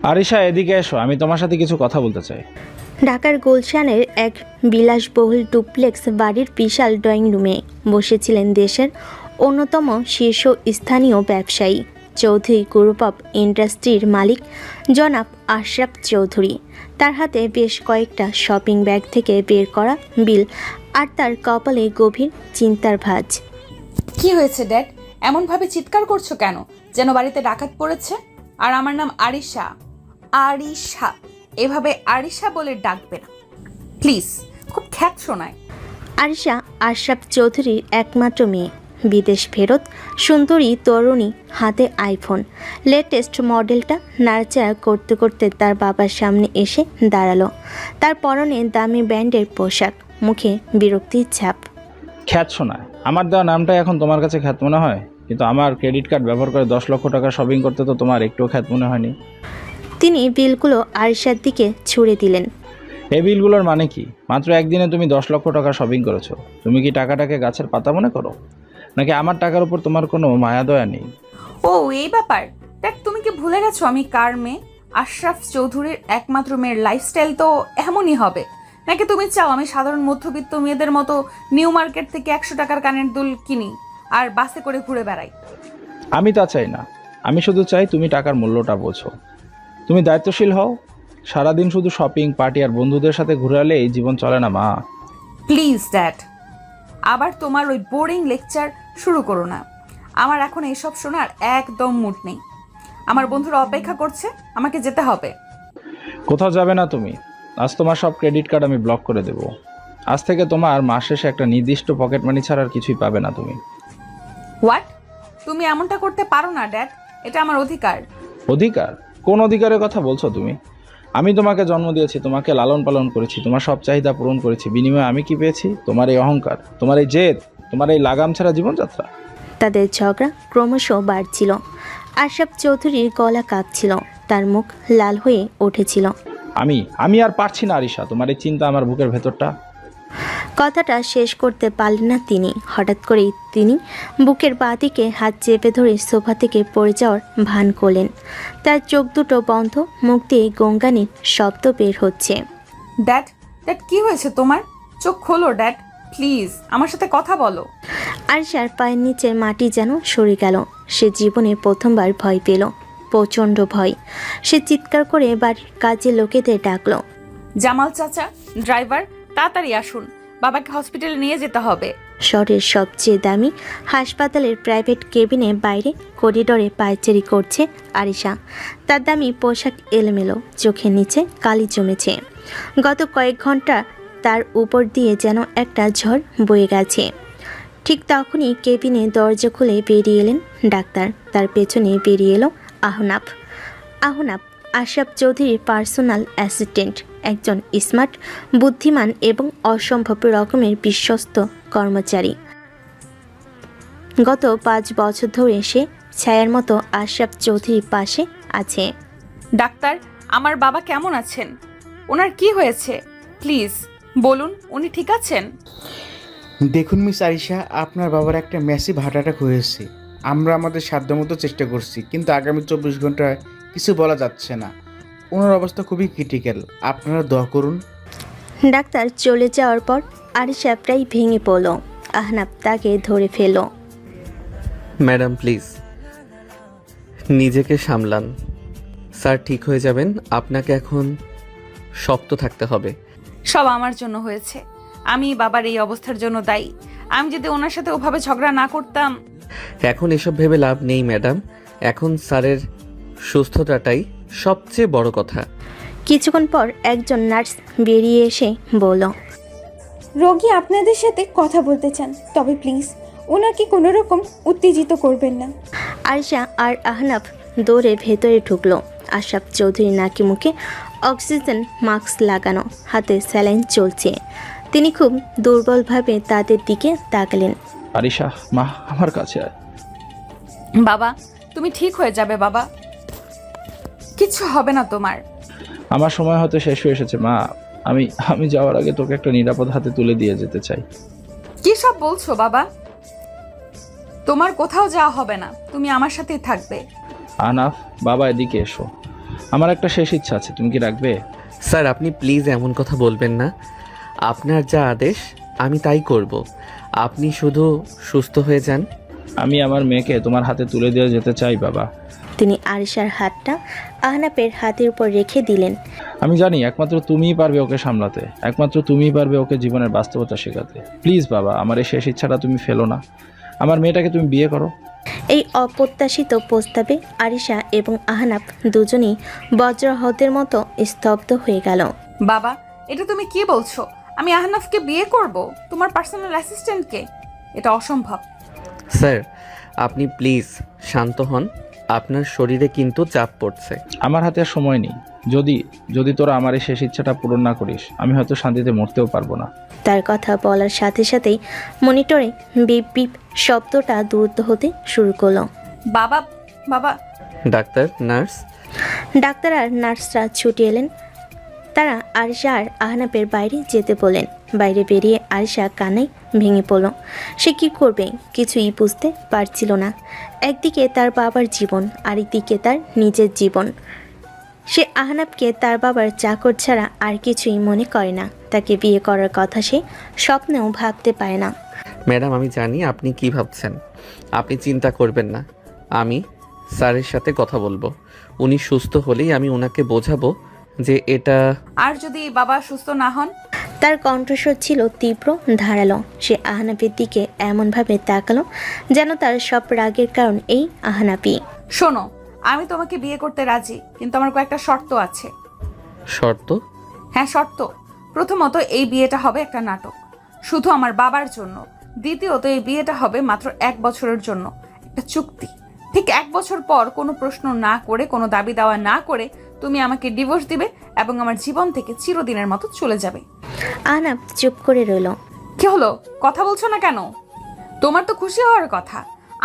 আরিশা, এদিকে এসো, আমি তোমার সাথে কিছু কথা বলতে চাই। ঢাকার গুলশানের এক বিলাসবহুল ডুপ্লেক্স বাড়ির বিশাল ড্রয়িং রুমে বসেছিলেন দেশের অন্যতম শীর্ষস্থানীয় ব্যবসায়ী চৌধুরী গ্রুপ অফ ইন্ডাস্ট্রির মালিক জনাব আশরাফ চৌধুরী। তার হাতে বেশ কয়েকটা শপিং ব্যাগ থেকে বের করা বিল, আর তার কপালে গভীর চিন্তার ভাঁজ। কি হয়েছে ড্যাড? এমনভাবে চিৎকার করছো কেন, যেন বাড়িতে ডাকাত পড়েছে? আর আমার নাম আরিশা। আরিশা, এভাবে আরিশা বলে ডাকবে না প্লিজ, খুব খ্যাত শোনায়। আরিশা আশরাফ চৌধুরীর একমাত্র মেয়ে, বিদেশ ফেরত সুন্দরী তরুণী, হাতে আইফোন লেটেস্ট মডেলটা নাড়াচাড়া করতে করতে তার বাবার সামনে এসে দাঁড়ালো। তার পরনে দামি ব্র্যান্ডের পোশাক, মুখে বিরক্তির ছাপ। খ্যাত শোনায়? আমার দেওয়া নামটাই এখন তোমার কাছে খ্যাত মনে হয়, কিন্তু আমার ক্রেডিট কার্ড ব্যবহার করে 10 লক্ষ টাকা শপিং করতে তো তোমার একটুও খ্যাত মনে হয়নি। তিনি বিলগুলো আরিশার দিকে ছুড়ে দিলেন। এই বিলগুলোর মানে কি? মাত্র একদিনে তুমি 10 লক্ষ টাকা শপিং করেছো। তুমি কি টাকাটাকে গাছের পাতা মনে করো, নাকি আমার টাকার উপর তোমার কোনো মায়া দয়া নেই? ও এই ব্যাপার। দেখ, তুমি কি ভুলে গেছো আমি কার মেয়ে? আশরাফ চৌধুরীর একমাত্র মেয়ের লাইফস্টাইল তো এমনই হবে। নাকি তুমি চাও আমি সাধারণ মধ্যবিত্ত মেয়েদের মতো নিউ মার্কেট থেকে 100 টাকার কানের দুল কিনি আর বাসে করে ঘুরে বেড়াই? আমি তা চাই না। আমি শুধু চাই তুমি টাকার মূল্যটা বোঝো। তুমি দায়িত্বশীল হও। সারাদিন শুধু শপিং, পার্টি আর বন্ধুদের সাথে ঘুরালে এই জীবন চলে না মা। প্লিজ ড্যাড, আবার তোমার ওই বোরিং লেকচার শুরু করো না। আমার এখন এসব শোনার একদম মুড নেই। আমার বন্ধুরা অপেক্ষা করছে, আমাকে যেতে হবে। কোথাও যাবে না তুমি। আজ তোমার সব ক্রেডিট কার্ড আমি ব্লক করে দেব। আজ থেকে তোমার মাস শেষে একটা নির্দিষ্ট পকেট মানি ছাড়া আর কিছুই পাবে না তুমি। হোয়াট? তুমি এমনটা করতে পারো না ড্যাড, এটা আমার অধিকার। অধিকার? কোন অধিকারের কথা বলছো তুমি? আমি তোমাকে জন্ম দিয়েছি, তোমাকে লালন পালন করেছি, তোমার সব চাহিদা পূরণ করেছি। বিনিময়ে আমি কি পেয়েছি? তোমার এই অহংকার, তোমার এই জেদ, তোমার এই লাগাম ছাড়া জীবনযাত্রা। তাদের ঝগড়া ক্রমশ বাড়ছিল। আশরাফ চৌধুরীর গলা কাঁপছিল, তার মুখ লাল হয়ে উঠেছিল। আমি আর পারছি না আরিশা, তোমার এই চিন্তা আমার বুকের ভেতরটা। কথাটা শেষ করতে পারলেন না তিনি। হঠাৎ করেই তিনি বুকের বাঁ দিকে হাত চেপে ধরে সোফা থেকে পড়ে যাওয়ার ভান করলেন। তার চোখ দুটো বন্ধ, মুখ দিয়ে গঙ্গানির শব্দ বের হচ্ছে। ড্যাড, ড্যাড কি হয়েছে তোমার? চোখ খোলো ড্যাড, প্লিজ আমার সাথে কথা বলো। আরিশার পায়ের নিচের মাটি যেন সরে গেল। সে জীবনে প্রথমবার ভয় পেল, প্রচণ্ড ভয়। সে চিৎকার করে বাড়ির কাজে লোকেদের ডাকলো। জামাল চাচা, ড্রাইভার, তাড়াতাড়ি আসুন, বাবাকে হসপিটালে নিয়ে যেতে হবে। শহরের সবচেয়ে দামি হাসপাতালের প্রাইভেট কেবিনে বাইরে করিডোরে পায়চারি করছে আরিশা। তার দামি পোশাক এলোমেলো, চোখের নিচে কালি জমেছে। গত কয়েক ঘন্টা তার উপর দিয়ে যেন একটা ঝড় বয়ে গেছে। ঠিক তখনই কেবিনে দরজা খুলে বেরিয়ে এলেন ডাক্তার। তার পেছনে বেরিয়ে এলো আহনাফ। আহনাফ আশরাফ চৌধুরীর পার্সোনাল অ্যাসিস্ট্যান্ট, একজন স্মার্ট, বুদ্ধিমান এবং অসম্ভব রকমের বিশ্বস্ত কর্মচারী। গত 5 বছর ধরে সে ছায়ার মতো আশরাফ চৌধুরীর পাশে আছে। ডাক্তার, আমার বাবা কেমন আছেন? ওনার কি হয়েছে? প্লিজ বলুন, উনি ঠিক আছেন? দেখুন মিস আরিশা, আপনার বাবার একটা ম্যাসিভ হার্ট অ্যাটাক হয়েছে। আমরা আমাদের সাধ্যমতো চেষ্টা করছি, কিন্তু আগামী 24 ঘন্টায় কিছু বলা যাচ্ছে না। ওনার অবস্থা খুবই ক্রিটিক্যাল, আপনারা দোয়া করুন। ডাক্তার চলে যাওয়ার পর আরিশা প্রায় ভেঙে পড়ল। আহনাফ তাকে ধরে ফেলল। ম্যাডাম প্লিজ নিজেকে সামলান। স্যার ঠিক হয়ে যাবেন। আপনাকে এখন শক্ত থাকতে হবে। সব আমার জন্য হয়েছে। আমি বাবার এই অবস্থার জন্য দায়ী। আমি যদি ওনার সাথে ওভাবে ঝগড়া না করতাম। এখন এসব ভেবে লাভ নেই ম্যাডাম, এখন স্যারের সুস্থতাটাই সবচেয়ে বড় কথা। কিছুক্ষণ পর একজন নার্স বেরিয়ে এসে বলল, রোগী আপনাদের সাথে কথা বলতে চান, তবে প্লিজ ওনাকে কোনো রকম উত্তেজিত করবেন না। আরিশা আর আহনাফ দৌড়ে ভেতরে ঢুকলো। আশরাফ চৌধুরী নাকি মুখে অক্সিজেন মাস্ক লাগানো, হাতে স্যালাইন চলছে। তিনি খুব দুর্বলভাবে তাদের দিকে তাকালেন। আরিশা, মা আমার কাছে আয়। বাবা, তুমি ঠিক হয়ে যাবে বাবা, কিচ্ছু হবে না তোমার। আমার সময় হয়তো শেষ হয়ে এসেছে মা। আমি যাওয়ার আগে তোকে একটা নিরাপদ হাতে তুলে দিয়ে যেতে চাই। কি সব বলছো বাবা? তোমার কোথাও যাওয়া হবে না, তুমি আমার সাথেই থাকবে। আনাফ, বাবা এদিকে এসো। আমার একটা শেষ ইচ্ছা আছে, তুমি কি রাখবে? স্যার আপনি প্লিজ এমন কথা বলবেন না। আপনার যা আদেশ আমি তাই করব। আপনি শুধু সুস্থ হয়ে যান। আমি আমার মেয়েকে তোমার হাতে তুলে দিয়ে যেতে চাই বাবা। তিনি আরিশার হাতটা আহনাফের হাতের উপর রেখে দিলেন। আমি জানি একমাত্র তুমিই পারবে ওকে সামলাতে, একমাত্র তুমিই পারবে ওকে জীবনের বাস্তবতা শেখাতে। প্লিজ বাবা, আমার এই শেষ ইচ্ছাটা তুমি ফেলো না। আমার মেয়েটাকে তুমি বিয়ে করো। এই অপ্রত্যাশিত প্রস্তাবে আরিশা এবং আহনাফ দুজনেই বজ্রহতের মতো স্তব্ধ হয়ে গেল। বাবা, এটা তুমি কি বলছো? আমি আহনাফকে বিয়ে করব? তোমার পার্সোনাল অ্যাসিস্ট্যান্টকে? এটা অসম্ভব। স্যার আপনি প্লিজ শান্ত হন। আপনার শরীরে কিন্তু চাপ পড়ছে। আমার হাতে আর সময় নেই। যদি তোরা আমার এই শেষ ইচ্ছাটা পূরণ না করিস, আমি হয়তো শান্তিতে মরতেও পারবো না। তার কথা বলার সাথে সাথেই মনিটরে বিপ বিপ শব্দটা দ্রুত হতে শুরু করলো। বাবা, বাবা। Doctor, nurse. ডাক্তার আর নার্সরা ছুটে এলেন। তারা আরিশা আর আহনাফের বাইরে যেতে বললেন। বাইরে বেরিয়ে আরিশা কান্নায় ভেঙে পড়ল। সে কি করবে কিছুই বুঝতে পারছিল না। একদিকে তার বাবার জীবন, আরেকদিকে তার নিজের জীবন। সে আহনাফকে তার বাবার চাকর ছাড়া আর কিছুই মনে করে না। তাকে বিয়ে করার কথা সে স্বপ্নেও ভাবতে পারে না। ম্যাডাম আমি জানি আপনি কি ভাবছেন। আপনি চিন্তা করবেন না। আমি স্যারের সাথে কথা বলবো। উনি সুস্থ হলেই আমি ওনাকে বোঝাবো যে এটা। আর যদি বাবা সুস্থ না হন? তার কণ্ঠস্বর ছিল তীব্র, ধারালো। সে আহনাফের দিকে এমনভাবে তাকালো যেন তার সব রাগের কারণ এই আহনাফই। শোনো, আমি তোমাকে বিয়ে করতে রাজি, কিন্তু আমার কয়েকটা শর্ত আছে। শর্ত? হ্যাঁ, শর্ত। প্রথমত, এই বিয়েটা হবে একটা নাটক, শুধু আমার বাবার জন্য। দ্বিতীয়ত, এই বিয়েটা হবে মাত্র 1 বছরের জন্য, একটা চুক্তি। ঠিক 1 বছর পর কোনো প্রশ্ন না করে, কোনো দাবি দেওয়া না করে তুমি আমাকে ডিভোর্স দিবে এবং আমার জীবন থেকে চিরদিনের মতো চলে যাবে। আহনাফ চুপ করে রইল। কি হলো, কথা বলছো না কেন? তোমার তো খুশি হওয়ার কথা।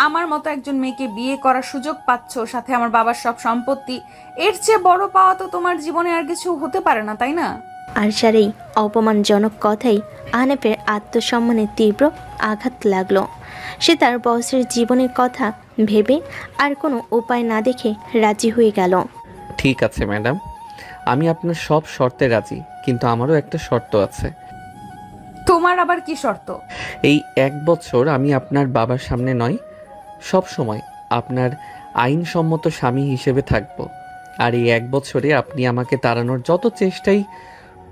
আমার মতো একজন মেয়েকে বিয়ে করার সুযোগ পাচ্ছ, সাথে আমার বাবার সব সম্পত্তি। এর চেয়ে বড় পাওয়া তো তোমার জীবনে আর কিছু হতে পারে না, তাই না? আরশার এই অপমানজনক কথাই আহনাফের আত্মসম্মানে তীব্র আঘাত লাগলো। সে তার বসের জীবনের কথা ভেবে আর কোনো উপায় না দেখে রাজি হয়ে গেল। ঠিক আছে ম্যাডাম, আমি আপনার সব শর্তে রাজি, কিন্তু আমারও একটা শর্ত আছে। তোমার আবার কি শর্ত? এই 1 বছর আমি আপনার বাবার সামনে নয়, সব সময় আপনার আইনসম্মত স্বামী হিসেবে থাকব। আর এই 1 বছরে আপনি আমাকে তাড়ানোর যত চেষ্টাই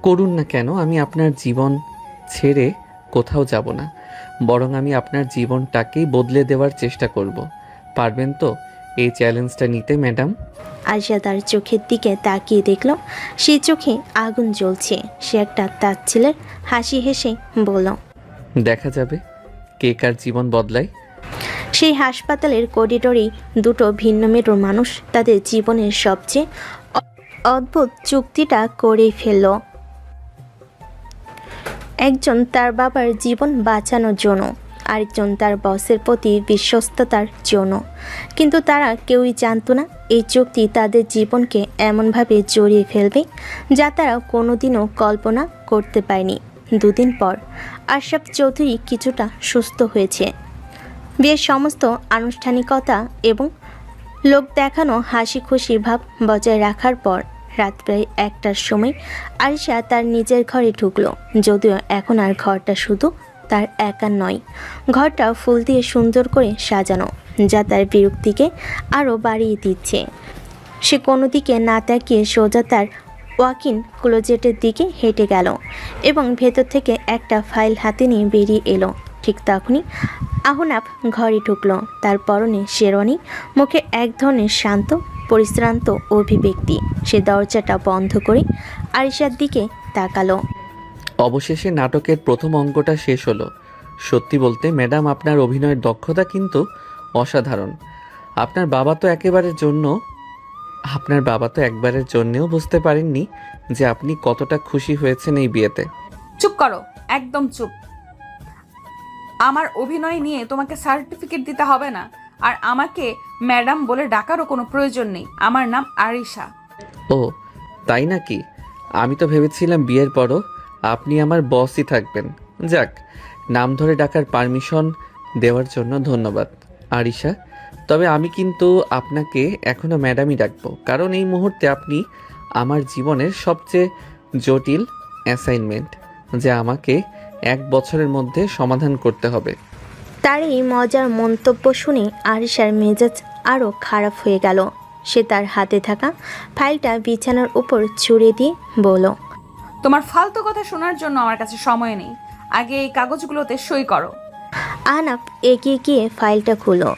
করুন না কেন, আমি আপনার জীবন ছেড়ে কোথাও যাব না। বরং আমি আপনার জীবনটাকেই বদলে দেওয়ার চেষ্টা করব। পারবেন তো এই চ্যালেঞ্জটা নিতে ম্যাডাম? আরশা তার চোখের দিকে তাকিয়ে দেখল, সেই চোখে আগুন জ্বলছে। সে একটা তাচ্ছিলের হাসি হেসে বলল, দেখা যাবে কে কার জীবন বদলায়। সেই হাসপাতালের করিডোরেই দুটো ভিন্ন মেরুর মানুষ তাদের জীবনের সবচেয়ে অদ্ভুত চুক্তিটা করেই ফেলল। একজন তার বাবার জীবন বাঁচানোর জন্য, আরেকজন তার বসের প্রতি বিশ্বস্ততার জন্য। কিন্তু তারা কেউই জানতো না এই চুক্তি তাদের জীবনকে এমনভাবে জড়িয়ে ফেলবে যা তারা কোনোদিনও কল্পনা করতে পারেনি। 2 দিন পর আশরাফ চৌধুরী কিছুটা সুস্থ হয়েছে। বিয়ের সমস্ত আনুষ্ঠানিকতা এবং লোক দেখানো হাসি খুশি ভাব বজায় রাখার পর রাত প্রায় 1টার সময় আরিশা তার নিজের ঘরে ঢুকলো। যদিও এখন আর ঘরটা শুধু তার একার নয়, ঘরটা ফুল দিয়ে সুন্দর করে সাজানো, যা তার বিরক্তিকে আরও বাড়িয়ে দিচ্ছে। সে কোনো দিকে না তাকিয়ে সোজা তার ওয়াকিন ক্লোজেটের দিকে হেঁটে গেল এবং ভেতর থেকে একটা ফাইল হাতে নিয়ে বেরিয়ে এলো। ঠিক তখনই আহনাফ ঘরে ঢুকলো। তার পরনে শেরওয়ানি, মুখে এক ধরনের শান্ত পরিশ্রান্ত অভিব্যক্তি। সে দরজাটা বন্ধ করে আরিশার দিকে তাকালো। অবশেষে নাটকের প্রথম অঙ্কটা শেষ হলো। সত্যি বলতে ম্যাডাম, আপনার অভিনয়ের দক্ষতা কিন্তু অসাধারণ। আপনার বাবা তো একবারের জন্যেও বুঝতে পারেননি যে আপনি কতটা খুশি হয়েছেন এই বিয়েতে। চুপ করো, একদম চুপ। আমার অভিনয় নিয়ে তোমাকে সার্টিফিকেট দিতে হবে না, আর আমাকে ম্যাডাম বলে ডাকারও কোনো প্রয়োজন নেই। আমার নাম আরিশা। ও তাই নাকি? আমি তো ভেবেছিলাম বিয়ের পরও আপনি আমার বসই থাকবেন। যাক, নাম ধরে ডাকার পারমিশন দেওয়ার জন্য ধন্যবাদ। আরিশা, তবে আমি কিন্তু আপনাকে এখনো ম্যাডামই ডাকবো, কারণ এই মুহূর্তে আপনি আমার জীবনের সবচেয়ে জটিল অ্যাসাইনমেন্ট, যা আমাকে 1 বছরের মধ্যে সমাধান করতে হবে। তার এই মজার মন্তব্য শুনে আরিশার মেজাজ আরও খারাপ হয়ে গেল। সে তার হাতে থাকা ফাইলটা বিছানার উপর ছুঁড়ে দিয়ে বলল, তোমার ফালতু কথা শোনার জন্য আমার কাছে সময় নেই। আগে এই কাগজগুলোতে সই করো। আহনাফ এগিয়ে গিয়ে ফাইলটা খুলো।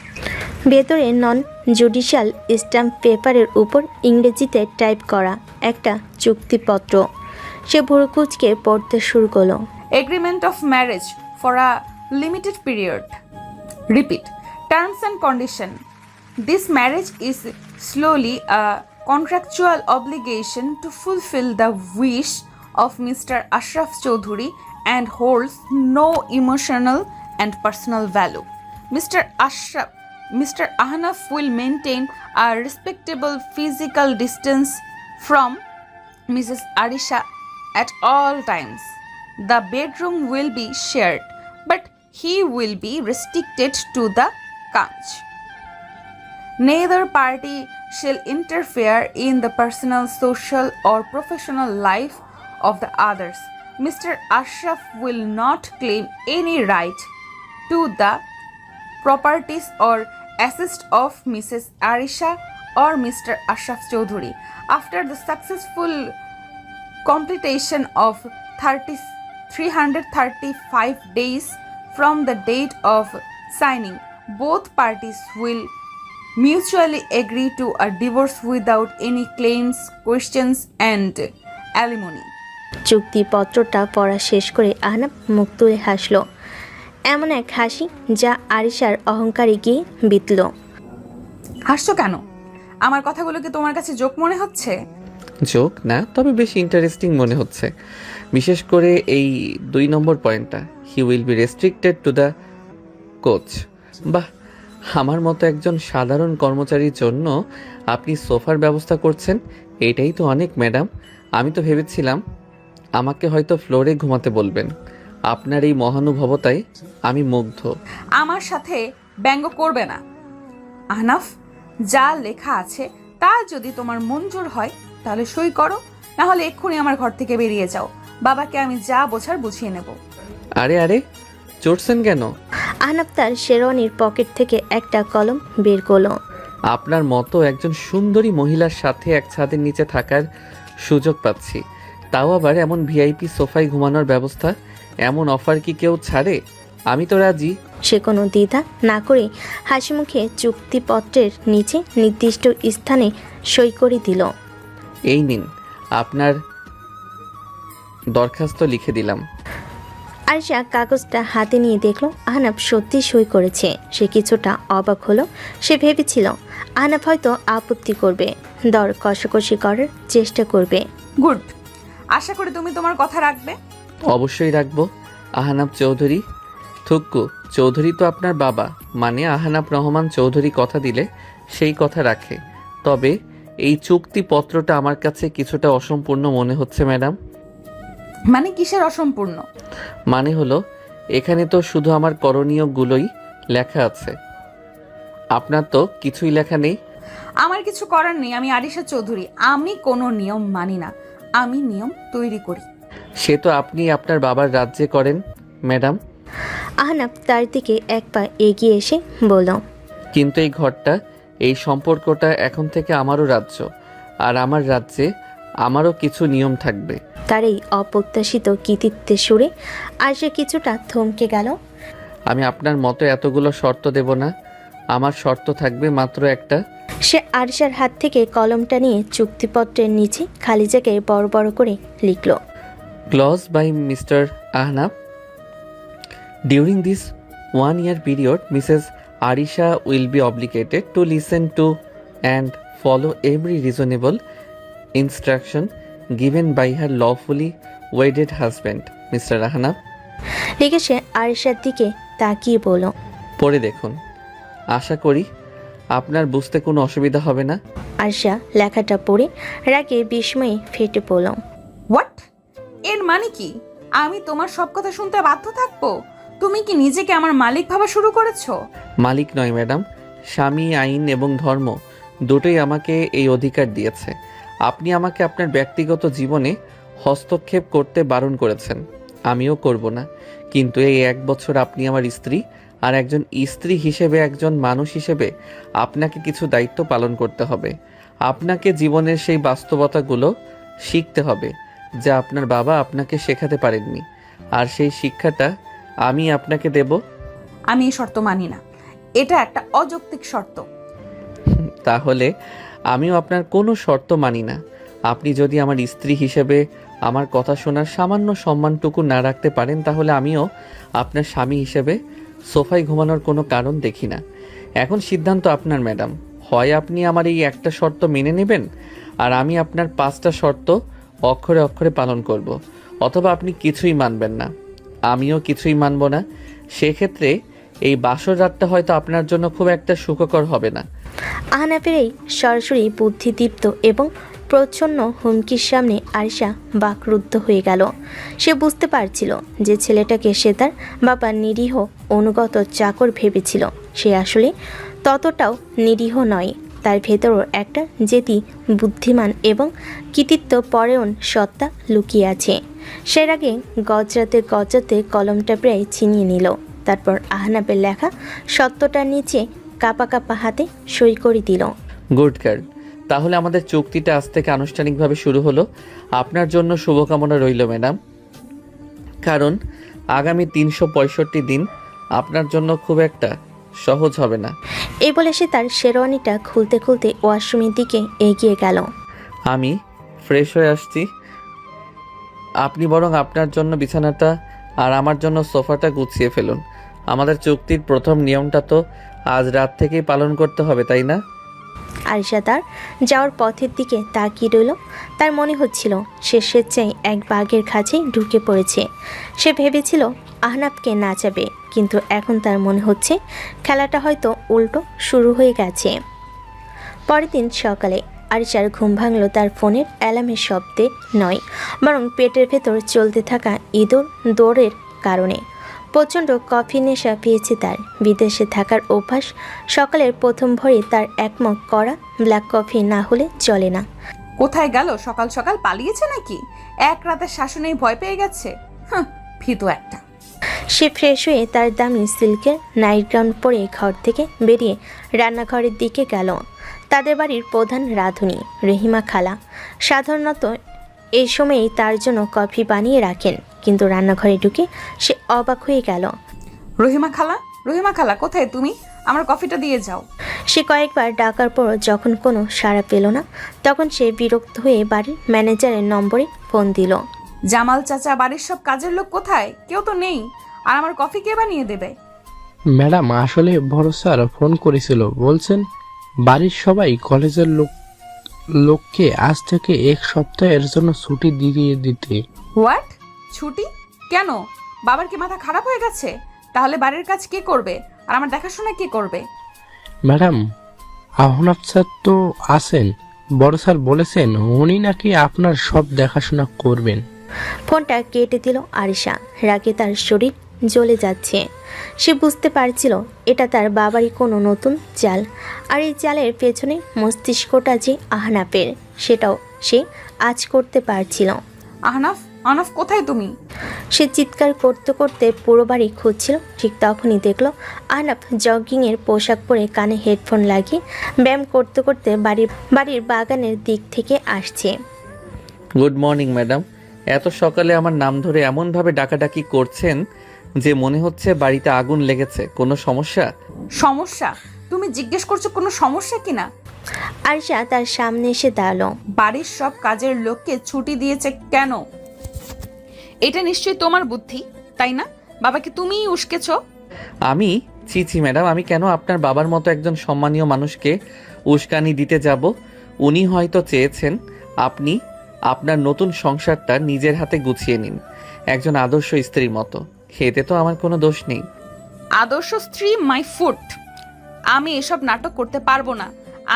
ভেতরে নন জুডিশিয়াল স্ট্যাম্প পেপারের উপর ইংরেজিতে টাইপ করা একটা চুক্তিপত্র। সে ভুরু কুঁচকে পড়তে শুরু করলো। Agreement of marriage for a limited period. Repeat. Terms and condition. This marriage is solely a contractual obligation to fulfill the wish of Mr. Ashraf Chaudhuri and holds no emotional and personal value. Mr. Ahnaf will maintain a respectable physical distance from Mrs. Arisha at all times. The bedroom will be shared, but he will be restricted to the couch. Neither party shall interfere in the personal, social, or professional life of the others. Mr. Ashraf will not claim any right to the properties or assets of Mrs. Arisha or Mr. Ashraf Chaudhuri. After the successful completion of 335 days from the date of signing, both parties will mutually agree to a divorce without any claims, questions, and alimony. চুক্তিপত্রটা পড়া শেষ করে আহনাফ মুখ তুলে হাসল, এমন এক হাসি যা আরিশার অহংকারে গিয়ে বিঁধল। হাসছো কেন? আমার কথাগুলো কি তোমার কাছে জোক মনে হচ্ছে? জোক না, তবে বেশ ইন্টারেস্টিং মনে হচ্ছে, বিশেষ করে এই 2 নম্বর পয়েন্টটা, he will be restricted to the coach. বাহ, আমার মতো একজন সাধারণ কর্মচারীর জন্য আপনি সোফার ব্যবস্থা করছেন, এটাই তো অনেক ম্যাডাম। আমি তো ভেবেছিলাম আমাকে হয়তো ফ্লোরে ঘুমাতে বলবেন। আপনার এই মহানুভবতায় আমি মুগ্ধ। আমার সাথে ব্যঙ্গ করবে না আহনাফ। যা লেখা আছে তা যদি তোমার মঞ্জুর হয় তাহলে সই করো, না হলে এক্ষুনি আমার ঘর থেকে বেরিয়ে যাও। বাবাকে আমি যা বোঝার বুঝিয়ে নেব। আরে আরে, চড়ছেন কেন? আহনাফ তার শেরওয়ানির পকেট থেকে একটা কলম বের করলো। আপনার মতো একজন সুন্দরী মহিলার সাথে এক ছাদের নিচে থাকার সুযোগ পাচ্ছি, তাও আবার এমন ভিআইপি সোফায় ঘুমানোর ব্যবস্থা। এমন অফার কি কেউ ছাড়ে? আমি তো রাজি। সে কোনো দ্বিধা না করে হাসি মুখে চুক্তিপত্রের নিচে নির্দিষ্ট স্থানে সই করে দিল। এই নিন, আপনার দরখাস্ত লিখে দিলাম। আরিশা কাগজটা হাতে নিয়ে দেখলো আহনাফ সত্যি সই করেছে। সে কিছুটা অবাক হলো। সে ভেবেছিল আহনাফ হয়তো আপত্তি করবে, দর কষাকষি করার চেষ্টা করবে। গুড, আশা করি তুমি তোমার কথা রাখবে। অবশ্যই রাখবো। আহনাফ চৌধুরী, থুক্কু চৌধুরী তো আপনার বাবা, মানে আহনাফ রহমান চৌধুরী কথা দিলে সেই কথা রাখে। তবে এই চুক্তিপত্রটা আমার কাছে কিছুটা অসম্পূর্ণ মনে হচ্ছে ম্যাডাম। মানে কিসের অসম্পূর্ণ? মানে হলো, এখানে তো শুধু আমার করণীয়গুলোই লেখা আছে, আপনার তো কিছুই লেখা নেই। আমার কিছু করার নেই। আমি আরিশা চৌধুরী, আমি কোনো নিয়ম মানি না, আমি নিয়ম তৈরি করি। সে তো আপনি আপনার বাবার রাজ্যে করেন ম্যাডাম। আহনাফ তার দিকে এক পা এগিয়ে এসে বলল, কিন্তু এই ঘরটা, এই সম্পর্কটা এখন থেকে আমারও রাজ্য, আর আমার রাজ্যে আমারও কিছু নিয়ম থাকবে। তার এই অপ্রত্যাশিত কৃতিত্বের সুরে আরিশা কিছুটা থমকে গেল। আমি আপনার মতো এতগুলো শর্ত দেব না, আমার শর্ত থাকবে মাত্র একটা। সে আরিশার হাত থেকে কলমটা নিয়ে চুক্তিপত্রের নিচে খালি জায়গায় বড় বড় করে লিখল, clause by mister Ahnaf, during this 1 year period Mrs. Arisha will be obligated to listen to and follow every reasonable instruction given by her lawfully wedded husband, Mr. Ahnaf. লিখে সে আরিশার দিকে তাকিয়ে বলল, পড়ে দেখুন, আশা করি আপনার বুঝতে কোনো অসুবিধা হবে না। আরিশা লেখাটা পড়ে রাগে বিস্ময়ে ফেটে পড়ল। হোয়াট? এর মানে কি? আমি তোমার সব কথা শুনতে বাধ্য থাকবো? তুমি কি নিজেকে আমার মালিক ভাবা শুরু করেছো? মালিক নয় ম্যাডাম, স্বামী, আইন এবং ধর্ম দুটোই আমাকে এই অধিকার দিয়েছে। আপনি আমাকে আপনার ব্যক্তিগত জীবনে হস্তক্ষেপ করতে বারণ করেছেন, আমিও করব না। কিন্তু এই 1 বছর আপনি আমার স্ত্রী, আর একজন স্ত্রী হিসেবে, একজন মানুষ হিসেবে আপনাকে কিছু দায়িত্ব পালন করতে হবে। আপনাকে জীবনের সেই বাস্তবতাগুলো শিখতে হবে যা আপনার বাবা আপনাকে শেখাতে পারেননি, আর সেই শিক্ষাটা আমি আপনাকে দেব। আমি এই শর্ত মানি না, এটা একটা অযৌক্তিক শর্ত। তাহলে আমিও আপনার কোনো শর্ত মানি না। আপনি যদি আমার স্ত্রী হিসেবে আমার কথা শোনার সামান্য সম্মানটুকু না রাখতে পারেন, তাহলে আমিও আপনার স্বামী হিসেবে সোফায় ঘুমানোর কোনো কারণ দেখি না। এখন সিদ্ধান্ত আপনার ম্যাডাম, হয় আপনি আমার এই একটা শর্ত মেনে নেবেন আর আমি আপনার 5টা শর্ত অক্ষরে অক্ষরে পালন করব, অথবা আপনি কিছুই মানবেন না, আমিও কিছুই মানব না। সেক্ষেত্রে এই বাসর রাতটা হয়তো আপনার জন্য খুব একটা সুখকর হবে না। আহনাফের এই সরাসরি বুদ্ধিদীপ্ত এবং প্রচ্ছন্ন হুমকির সামনে আরিশা বাকরুদ্ধ হয়ে গেল। সে বুঝতে পারছিল যে ছেলেটাকে সে তার বাবার নিরীহ অনুগত চাকর ভেবেছিল, সে আসলে ততটাও নিরীহ নয়। তার ভেতরও একটা জেদি, বুদ্ধিমান এবং কৃতিত্ব পরায়ণ সত্তা লুকিয়ে আছে। সে আগে গজরাতে গজরাতে কলমটা প্রায় ছিনিয়ে নিল, তারপর আহনাফের লেখা সত্যটার নিচে কাপা কাপা হাতে সই করে দিল। গুড গার্ল, তাহলে আমাদের চুক্তিটা আজ থেকে আনুষ্ঠানিকভাবে শুরু হলো। আপনার জন্য শুভকামনা রইল ম্যাডাম, কারণ আগামী 365 দিন আপনার জন্য খুব একটা সহজ হবে না। এই বলে সে তার শেরওয়ানিটা খুলতে খুলতে ওয়াশরুমের দিকে এগিয়ে গেল। আমি ফ্রেশ হয়ে আসছি, আপনি বরং আপনার জন্য বিছানাটা আর আমার জন্য সোফাটা গুছিয়ে ফেলুন। আমাদের চুক্তির প্রথম নিয়মটা তো আজ রাত থেকেই পালন করতে হবে, তাই না? আরিশা তার যাওয়ার পথের দিকে তাকিয়ে রইল। তার মনে হচ্ছিল সে স্বেচ্ছায় এক বাঘের খাঁচে ঢুকে পড়েছে। সে ভেবেছিল আহনাফকে নাচাবে, কিন্তু এখন তার মনে হচ্ছে খেলাটা হয়তো উল্টো শুরু হয়ে গেছে। পরের দিন সকালে আরিশার ঘুম ভাঙল তার ফোনের অ্যালার্মের শব্দে নয়, বরং পেটের ভেতর চলতে থাকা ইঁদুর দৌড়ের কারণে। প্রচণ্ড কফি নেশা পেয়েছে তার। বিদেশে থাকার অভ্যাস, সকালের প্রথম ভোরে তার একমগ করা ব্ল্যাক কফি না হলে চলে না। কোথায় গেল? সকাল সকাল পালিয়েছে নাকি? এক রাতের শাসনেই ভয় পেয়ে গেছে। ভীতু একটা। সে ফ্রেশ হয়ে তার দামি সিল্কের নাইট গাউন পরে ঘর থেকে বেরিয়ে রান্নাঘরের দিকে গেল। তাদের বাড়ির প্রধান রাঁধুনি রহিমা খালা সাধারণত এই সময়েই তার জন্য কফি বানিয়ে রাখেন, কিন্তু রান্নাঘরে ঢুকে সে অবাক হয়ে গেল। রহিমা খালা, রহিমা খালা, কোথায় তুমি? আমার কফিটা দিয়ে যাও। সে কয়েকবার ডাকার পর যখন কোনো সাড়া পেল না, তখন সে বিরক্ত হয়ে বাড়ির ম্যানেজারের নম্বরে ফোন দিল। জামাল চাচা, বাড়ির সব কাজের লোক কোথায়? কেউ তো নেই, আর আমার কফি কে বানিয়ে দেবে? ম্যাডাম, আসলে বড় স্যার ফোন করেছিল, বলছেন বাড়ির সবাই কলেজের লোককে আজ থেকে 1 সপ্তাহের জন্য ছুটি দিয়ে দিতে। হোয়াট? ছুটি? কেন? বাবার কি মাথা খারাপ হয়ে গেছে? তাহলে বাড়ির কাজ কে করবে, আর আমার দেখাশোনা কে করবে? ম্যাডাম, আহনাফ স্যার তো আছেন, বড় স্যার বলেছেন উনি নাকি আপনার সব দেখাশোনা করবেন। ফোনটা কেটে দিল আরিশা। রাগে তার শরীর জ্বলে যাচ্ছে। সে বুঝতে পারছিল এটা তার বাবারই কোনো নতুন চাল, আর এই চালের পেছনে মস্তিষ্কটা যে আহনাফের, সেটাও সে আজ করতে পারছিল। আহনাফ, আহনাফ কোথায় তুমি? সে চিৎকার করতে করতে পুরো বাড়ি খুঁজছিল। ঠিক তখনই দেখলো আহনাফ জগিংয়ের পোশাক পরে কানে হেডফোন লাগিয়ে ব্যায়াম করতে করতে বাড়ির বাগানের দিক থেকে আসছে। গুড মর্নিং ম্যাডাম, এত সকালে আমার নাম ধরে এমনভাবে ডাকাডাকি করছেন যে মনে হচ্ছে বাড়িতে আগুন লেগেছে। কোনো সমস্যা? সমস্যা? তুমি জিজ্ঞেস করছো কোনো সমস্যা কিনা? আরিশা তার সামনে এসে দাঁড়ালো। বাড়ির সব কাজের লোককে ছুটি দিয়েছে কেন? এটা নিশ্চয়ই তোমার বুদ্ধি, তাই না? বাবাকে তুমিই উস্কেছো। আমি? ছি ম্যাডাম, আমি কেন আপনার বাবার মতো একজন সম্মানীয় মানুষকে উস্কানি দিতে যাব? উনি হয়তো চেয়েছেন আপনি আপনার নতুন সংসারটা নিজের হাতে গুছিয়ে নিন, একজন আদর্শ স্ত্রীর মতো। এতে তো আমার কোনো দোষ নেই। আদর্শ স্ত্রী মাই ফুট। আমি এসব নাটক করতে পারবো না।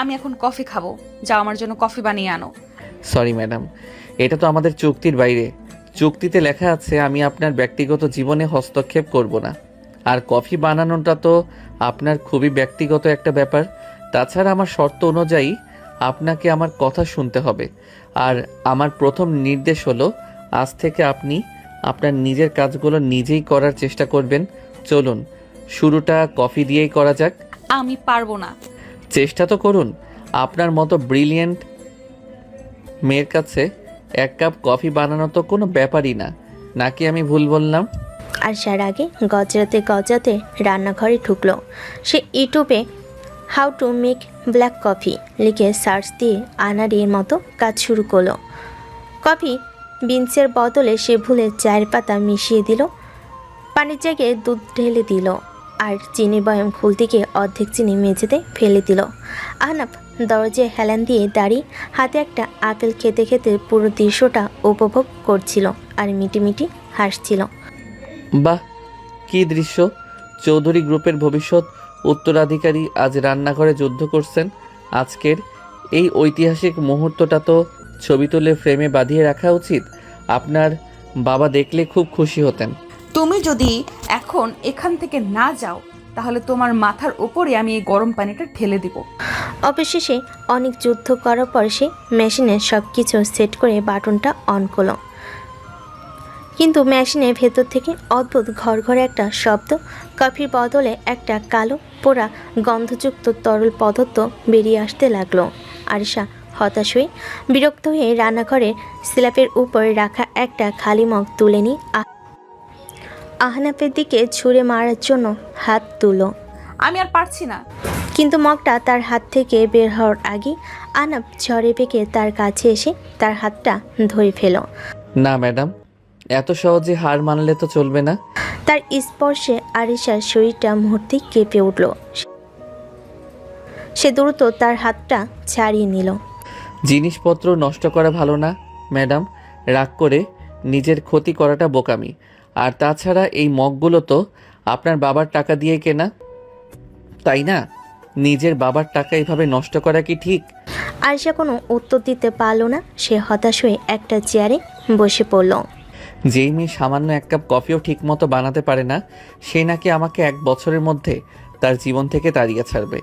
আমি এখন কফি খাবো। যাও আমার জন্য কফি বানিয়ে আনো। সরি ম্যাডাম, এটা তো আমাদের চুক্তির বাইরে। চুক্তিতে লেখা আছে আমি আপনার ব্যক্তিগত জীবনে হস্তক্ষেপ করব না। আর কফি বানানোটা তো আপনার খুবই ব্যক্তিগত একটা ব্যাপার। তাছাড়া আমার শর্ত অনুযায়ী আপনাকে আমার কথা শুনতে হবে। আর আমার প্রথম নির্দেশ হলো, আজ থেকে আপনি আপনার নিজের কাজগুলো নিজেই করার চেষ্টা করবেন। চলুন শুরুটা কফি দিয়েই করা যাক। আমি পারবো না। চেষ্টা তো করুন। আপনার মতো ব্রিলিয়েন্ট মেয়ের কাছে এক কাপ কফি বানানো তো কোনো ব্যাপারই না, নাকি আমি ভুল বললাম? আরশার আগে গজরাতে গজরাতে রান্নাঘরে ঢুকলো। সে ইউটিউবে how to make black coffee লিখে সার্চ দিয়ে আনাড়ির মতো কাজ শুরু করলো। কফি বিনসের বদলে সে ভুলে চায়ের পাতা মিশিয়ে দিল, পানির জায়গায় দুধ ঢেলে দিল, আর চিনি বয়াম খুলতে গিয়ে অর্ধেক চিনি মেঝেতে ফেলে দিল। আহনাফ দরজায় হেলান দিয়ে দাঁড়িয়ে হাতে একটা আপেল খেতে খেতে পুরো দৃশ্যটা উপভোগ করছিল আর মিটিমিটি হাসছিল। বাহ, কী দৃশ্য! চৌধুরী গ্রুপের ভবিষ্যৎ উত্তরাধিকারী আজ রান্নাঘরে যুদ্ধ করছেন। আজকের এই ঐতিহাসিক মুহূর্তটা তো ছবি তুলে ফ্রেমে বাঁধিয়ে রাখা উচিত। আপনার বাবা দেখলে খুব খুশি হতেন। তুমি যদি এখন এখান থেকে না যাও, তাহলে তোমার মাথার উপরে আমি এই গরম পানিটা ঢেলে দিব। অবশেষে অনেক যুদ্ধ করার পর সে মেশিনে সব কিছু সেট করে বাটনটা অন করলো, কিন্তু মেশিনের ভেতর থেকে অদ্ভুত ঘরঘরে একটা শব্দ, কফির বদলে একটা কালো পোড়া গন্ধযুক্ত তরল পদার্থ বেরিয়ে আসতে লাগলো। আরিশা হতাশ হয়ে বিরক্ত হয়ে রান্নাঘরের স্ল্যাবের উপর রাখা একটা খালি মগ তুলে নিয়ে আহনাফের দিকে ছুঁড়ে মারার জন্য হাত তুলল, আমি আর পারছি না। কিন্তু মগটা তার হাত থেকে বের হওয়ার আগে আহনাফ ঝড়ে পেকে তার কাছে এসে তার হাতটা ধরে ফেল। না ম্যাডাম, এত সহজে হার মানলে তো চলবে না। তার স্পর্শে আরিশার শরীরটা মুহূর্তে কেঁপে উঠল। সে দ্রুত তার হাতটা ছাড়িয়ে নিল। জিনিসপত্র নষ্ট করা ভালো না ম্যাডাম, রাগ করে নিজের ক্ষতি করাটা বোকামি। আর তাছাড়া এই মগগুলো তো আপনার বাবার টাকা দিয়ে কেনা, তাই না? নিজের বাবার টাকা এইভাবে নষ্ট করা কি ঠিক? আরিশা কোনো উত্তর দিতে পারল না। সে হতাশ হয়ে একটা চেয়ারে বসে পড়ল। যেই মেয়ে সামান্য এক কাপ কফিও ঠিকমতো বানাতে পারে না, সে নাকি আমাকে 1 বছরের মধ্যে তার জীবন থেকে তাড়িয়ে ছাড়বে।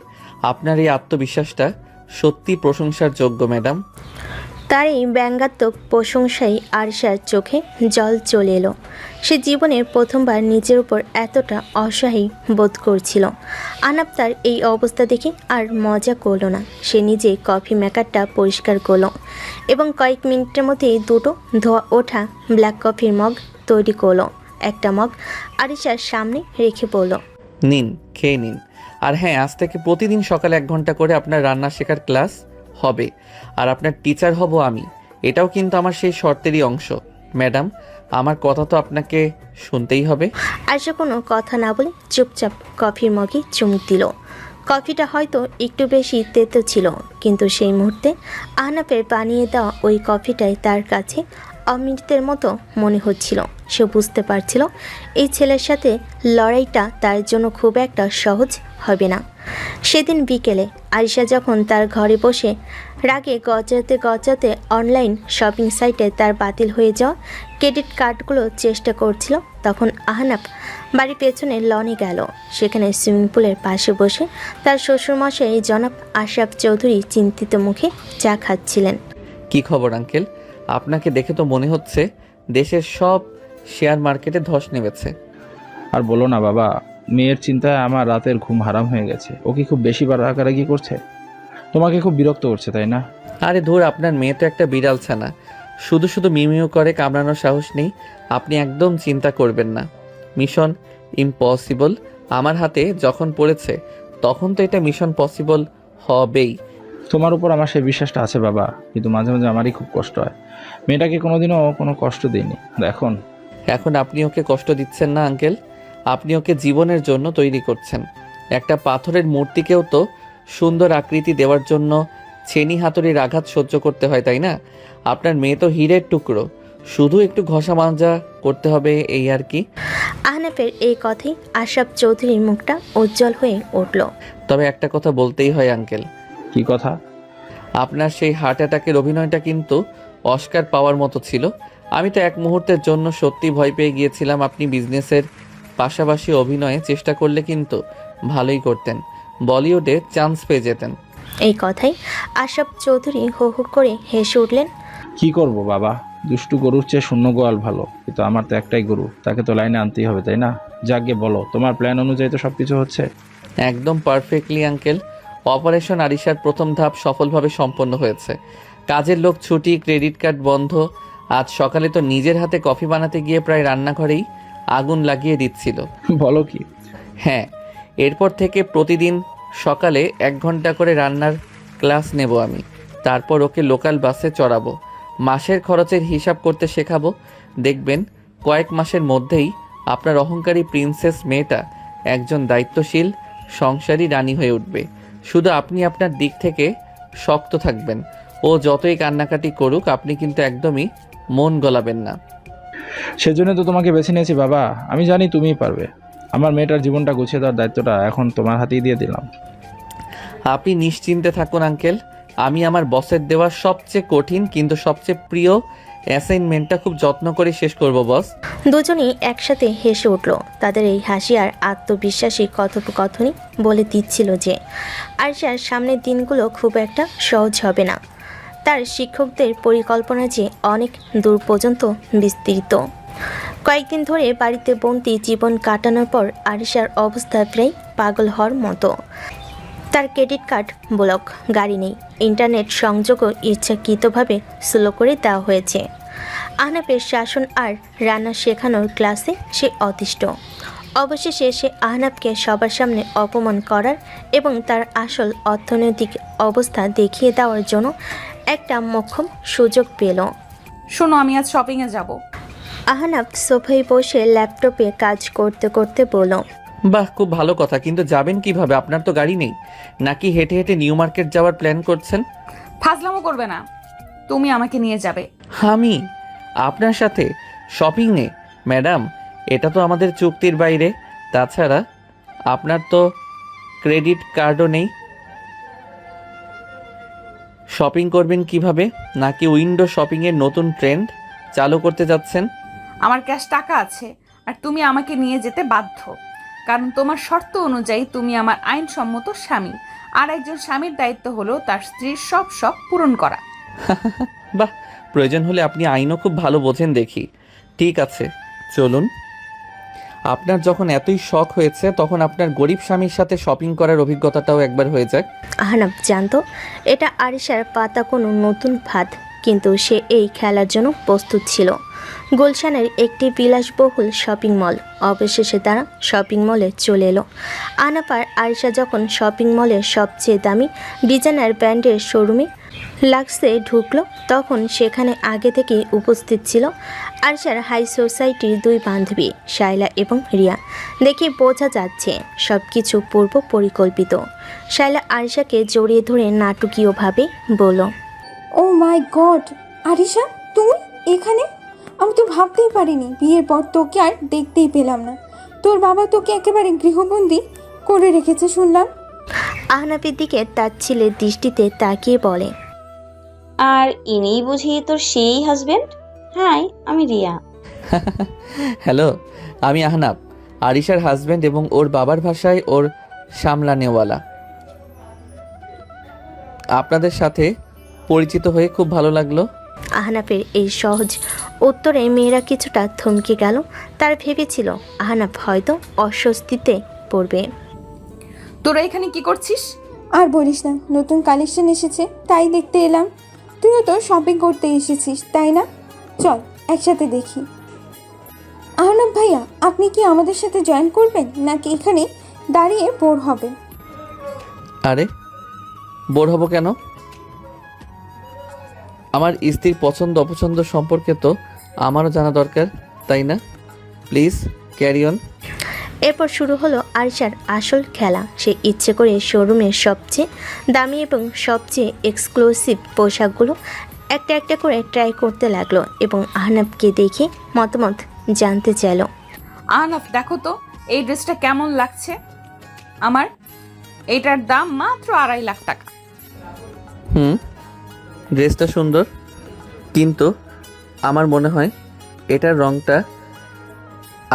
আপনার এই আত্মবিশ্বাসটা সত্যি প্রশংসার যোগ্য ম্যাডাম। তার এই ব্যঙ্গাত্মক প্রশংসায় আরিশার চোখে জল চলে এলো। সে জীবনের প্রথমবার নিজের উপর এতটা অসহায় বোধ করছিল। আহনাফ তার এই অবস্থা দেখে আর মজা করলো না। সে নিজে কফি মেকারটা পরিষ্কার করলো এবং কয়েক মিনিটের মধ্যেই দুটো ধোয়া ওঠা ব্ল্যাক কফির মগ তৈরি করলো। একটা মগ আরিশার সামনে রেখে পড়ল। নিন, খেয়ে নিন। আর হ্যাঁ, আজ থেকে প্রতিদিন সকালে 1 ঘন্টা করে আপনার রান্না শেখার ক্লাস হবে, আর আপনার টিচার হব আমি। এটাও কিন্তু আমার সেই শর্তেরই অংশ। ম্যাডাম, আমার কথা তো আপনাকে শুনতেই হবে। আরিশা কোনো কথা না বলে চুপচাপ কফির মগে চুমুক দিল। কফিটা হয়তো একটু বেশি তেতো ছিল, কিন্তু সেই মুহূর্তে আহনাফের বানিয়ে দেওয়া ওই কফিটাই তার কাছে অমৃতের মতো মনে হচ্ছিল। সে বুঝতে পারছিল এই ছেলের সাথে লড়াইটা তার জন্য খুব একটা সহজ হবে না। সেদিন বিকেলে আরিশা যখন তার ঘরে বসে রাগে গজাতে গজাতে অনলাইন শপিং সাইটে তার বাতিল হয়ে যাওয়া ক্রেডিট কার্ডগুলো চেষ্টা করছিল, তখন আহনাফ বাড়ির পেছনে লনে গেল। সেখানে সুইমিং পুলের পাশে বসে তার শ্বশুরমশাই জনাব আশরাফ চৌধুরী চিন্তিত মুখে চা খাচ্ছিলেন। কি খবর আঙ্কেল? আপনাকে দেখে তো মনে হচ্ছে দেশের সব শেয়ার মার্কেটে ধস নেমেছে। আর বলো না বাবা, মেয়ের চিন্তায় আমার রাতের ঘুম হারাম হয়ে গেছে। ও কি খুব বেশি রাগারাগি করছে? তোমাকে খুব বিরক্ত করছে, তাই না? আরে ধুর, আপনার মেয়ে তো একটা বিড়াল ছানা, শুধু শুধু মিউমিউ করে, কামড়ানোর সাহস নেই। আপনি একদম চিন্তা করবেন না। মিশন ইম্পসিবল আমার হাতে যখন পড়েছে, তখন তো এটা মিশন পসিবল হবেই। তোমার উপর আমার সেই বিশ্বাসটা আছে বাবা, কিন্তু মাঝে মাঝে আমারই খুব কষ্ট হয়। মেয়েটাকে কোনোদিনও কোনো কষ্ট দিইনি। এখন আপনি ওকে কষ্ট দিচ্ছেন না আঙ্কেল, আপনি ওকে জীবনের জন্য তৈরি করছেন। একটা পাথরের মূর্তিকেও তো সুন্দর আকৃতি দেওয়ার জন্য ছেনি হাতুড়ির আঘাত সহ্য করতে হয়, তাই না? আপনার মেয়ে তো হীরের টুকরো, শুধু একটু ঘষা মাজা করতে হবে, এই আর কি। আহনাফের এই কথাই আশরাফ চৌধুরীর মুখটা উজ্জ্বল হয়ে উঠল। তবে একটা কথা বলতেই হয় আঙ্কেল। কি কথা? আপনার সেই হার্ট অ্যাটাকের অভিনয়টা কিন্তু অস্কার পাওয়ার মতো ছিল। আমি তো এক মুহূর্তের জন্য সত্যি ভয় পেয়ে গিয়েছিলাম আপনি বিজনেসের পাশাপাশি অভিনয়ে চেষ্টা করলে কিন্তু ভালোই করতেন, বলিউডে চান্স পেয়ে যেতেন। এই কথাই আশরাফ চৌধুরী হো হো করে হেসে উঠলেন। কি করব বাবা, দুষ্টু গরুর চেয়ে শূন্য গোয়াল ভালো, কিন্তু আমার তো একটাই গরু, তাকে তো লাইনে আনতেই হবে, তাই না? যাকে বলো, তোমার প্ল্যান অনুযায়ী তো সব কিছু হচ্ছে। একদম পারফেক্টলি আঙ্কেল। অপারেশন আরিশার প্রথম ধাপ সফলভাবে সম্পন্ন হয়েছে। কাজের লোক ছুটি, ক্রেডিট কার্ড বন্ধ। আজ সকালে তো নিজের হাতে কফি বানাতে গিয়ে প্রায় রান্নাঘরেই আগুন লাগিয়ে দিচ্ছিল। বলো কি? হ্যাঁ, এরপর থেকে প্রতিদিন সকালে 1 ঘন্টা করে রান্নার ক্লাস নেব আমি। তারপর ওকে লোকাল বাসে চড়াবো, মাসের খরচের হিসাব করতে শেখাবো। দেখবেন কয়েক মাসের মধ্যেই আপনার অহংকারী প্রিন্সেস মেয়েটা একজন দায়িত্বশীল সংসারী রানী হয়ে উঠবে। শুধু আপনি আপনার দিক থেকে শক্ত থাকবেন। ও যতই কান্নাকাটি করুক, আপনি কিন্তু একদমই মন গলাবেন না। সেজন্য তো তোমাকে বেছে নিয়েছি বাবা, আমি জানি তুমিই পারবে। আমার মেয়েটার জীবনটা গুছিয়ে দেওয়ার দায়িত্বটা এখন তোমার হাতেই দিয়ে দিলাম। আপনি নিশ্চিন্তে থাকুন আঙ্কেল, আমি আমার বসের দেওয়া সবচেয়ে কঠিন কিন্তু সবচেয়ে প্রিয় অ্যাসাইনমেন্টটা খুব যত্ন করে শেষ করব বস। দুজনেই একসাথে হেসে উঠল। তাদের এই হাসি আর আত্মবিশ্বাসী কথোপকথনই বলে দিচ্ছিল যে আরশার সামনের দিনগুলো খুব একটা সহজ হবে না। তার শিক্ষকদের পরিকল্পনা যে অনেক দূর পর্যন্ত বিস্তৃত। কয়েকদিন ধরে বাড়িতে বন্দি জীবন কাটানোর পর আরিশার অবস্থা প্রায় পাগল হওয়ার মতো। তার ক্রেডিট কার্ড ব্লক, গাড়ি নেই, ইন্টারনেট সংযোগও ইচ্ছাকৃতভাবে স্লো করে দেওয়া হয়েছে। আহনাফের শাসন আর রান্না শেখানোর ক্লাসে সে অতিষ্ঠ। অবশেষে সে আহনাফকে সবার সামনে অপমান করার এবং তার আসল অর্থনৈতিক অবস্থা দেখিয়ে দেওয়ার জন্য একটা মোক্ষম সুযোগ পেল। শোনো, আমি আজ শপিংয়ে যাব। আহনাফ সোফায় বসে ল্যাপটপে কাজ করতে করতে বলল, বাহ, খুব ভালো কথা, কিন্তু যাবেন কিভাবে? আপনার তো গাড়ি নেই। নাকি হেঁটে হেঁটে নিউ মার্কেট যাওয়ার প্ল্যান করছেন? ফাজলামো করবে না, তুমি আমাকে নিয়ে যাবে। আমি আপনার সাথে শপিংয়ে? ম্যাডাম, এটা তো আমাদের চুক্তির বাইরে। তাছাড়া আপনার তো ক্রেডিট কার্ডও নেই, শপিং করবেন কিভাবে? নাকি উইন্ডো শপিংয়ের নতুন ট্রেন্ড চালু করতে যাচ্ছেন? আমার ক্যাশ টাকা আছে, আর তুমি আমাকে নিয়ে যেতে বাধ্য, কারণ তোমার শর্ত অনুযায়ী তুমি আমার আইনসম্মত স্বামী, আর একজন স্বামীর দায়িত্ব হলো তার স্ত্রীর সব শখ পূরণ করা। বাহ, প্রয়োজন হলে আপনি আইনও খুব ভালো বোঝেন দেখি। ঠিক আছে, চলুন। আপনার যখন এতই শখ হয়েছে, তখন আপনার গরিব স্বামীর সাথে শপিং করার অভিজ্ঞতাটাও একবার হয়ে যাক। আহনাফ জানতো এটা আরিশার পাতা কোনো নতুন ফাঁদ, কিন্তু সে এই খেলার জন্য প্রস্তুত ছিল। গুলশানের একটি বিলাসবহুল শপিং মল। অবশেষে তারা শপিং মলে চলে এলো। আহনাফ আর আরিশা যখন শপিং মলের সবচেয়ে দামি ডিজাইনার ব্র্যান্ডের শোরুমে লাক্সে ঢুকলো, তখন সেখানে আগে থেকেই উপস্থিত ছিল আরিশার হাই সোসাইটির 2 বান্ধবী, শায়লা এবং রিয়া। দেখে বোঝা যাচ্ছে সব কিছু পূর্ব পরিকল্পিত। শায়লা আরিশাকে জড়িয়ে ধরে নাটকীয়ভাবে বলল, ও মাই গড, আরিশা তুই এখানে? আমি তো ভাবতেই পারিনি বিয়ের পর তোকে আর দেখতেই পেলাম না। তোর বাবা তোকে একেবারে গৃহবন্দী করে রেখেছে শুনলাম। আহনাফের দিকে তাচ্ছিলের দৃষ্টিতে তাকিয়ে বলে, আর ইনিই বুঝি তোর সেই হাজবেন্ড? হাই, আমি রিয়া। হ্যালো, আমি আহনাব, আরিশার হাজব্যান্ড এবং ওর বাবার ভাষায় ওর সামলানেওয়ালা। আপনাদের সাথে পরিচিত হয়ে খুব ভালো লাগলো। আহনাফের এই সহজ উত্তরে মেয়েরা কিছুটা থমকে গেল। তার ভেবেছিল আহনাফ হয়তো অস্বস্তিতে পড়বে। তোরা এখানে কি করছিস? আর বলিস না, নতুন কালেকশন এসেছে তাই দেখতে এলাম। তুইও তো শপিং করতে এসেছিস তাই না? চল একসাথে দেখি। আহনাফ ভাইয়া, আপনি কি আমাদের সাথে জয়েন করবেন নাকি এখানে দাঁড়িয়ে বোর হবেন? আরে, বোর হব কেন? আমার স্ত্রীর পছন্দ অপছন্দ সম্পর্কে তো আমারও জানা দরকার, তাই না? Please carry on. এরপর শুরু হলো আরিশার আসল খেলা। সে ইচ্ছে করে শোরুমের সবচেয়ে দামি এবং সবচেয়ে এক্সক্লুসিভ পোশাকগুলো একটা একটা করে ট্রাই করতে লাগলো এবং আহনাফকে দেখে মতামত জানতে চাইল। আহনাফ, দেখো তো এই ড্রেসটা কেমন লাগছে আমার। এইটার দাম মাত্র 2.5 লাখ টাকা। ড্রেসটা সুন্দর, কিন্তু আমার মনে হয় এটার রংটা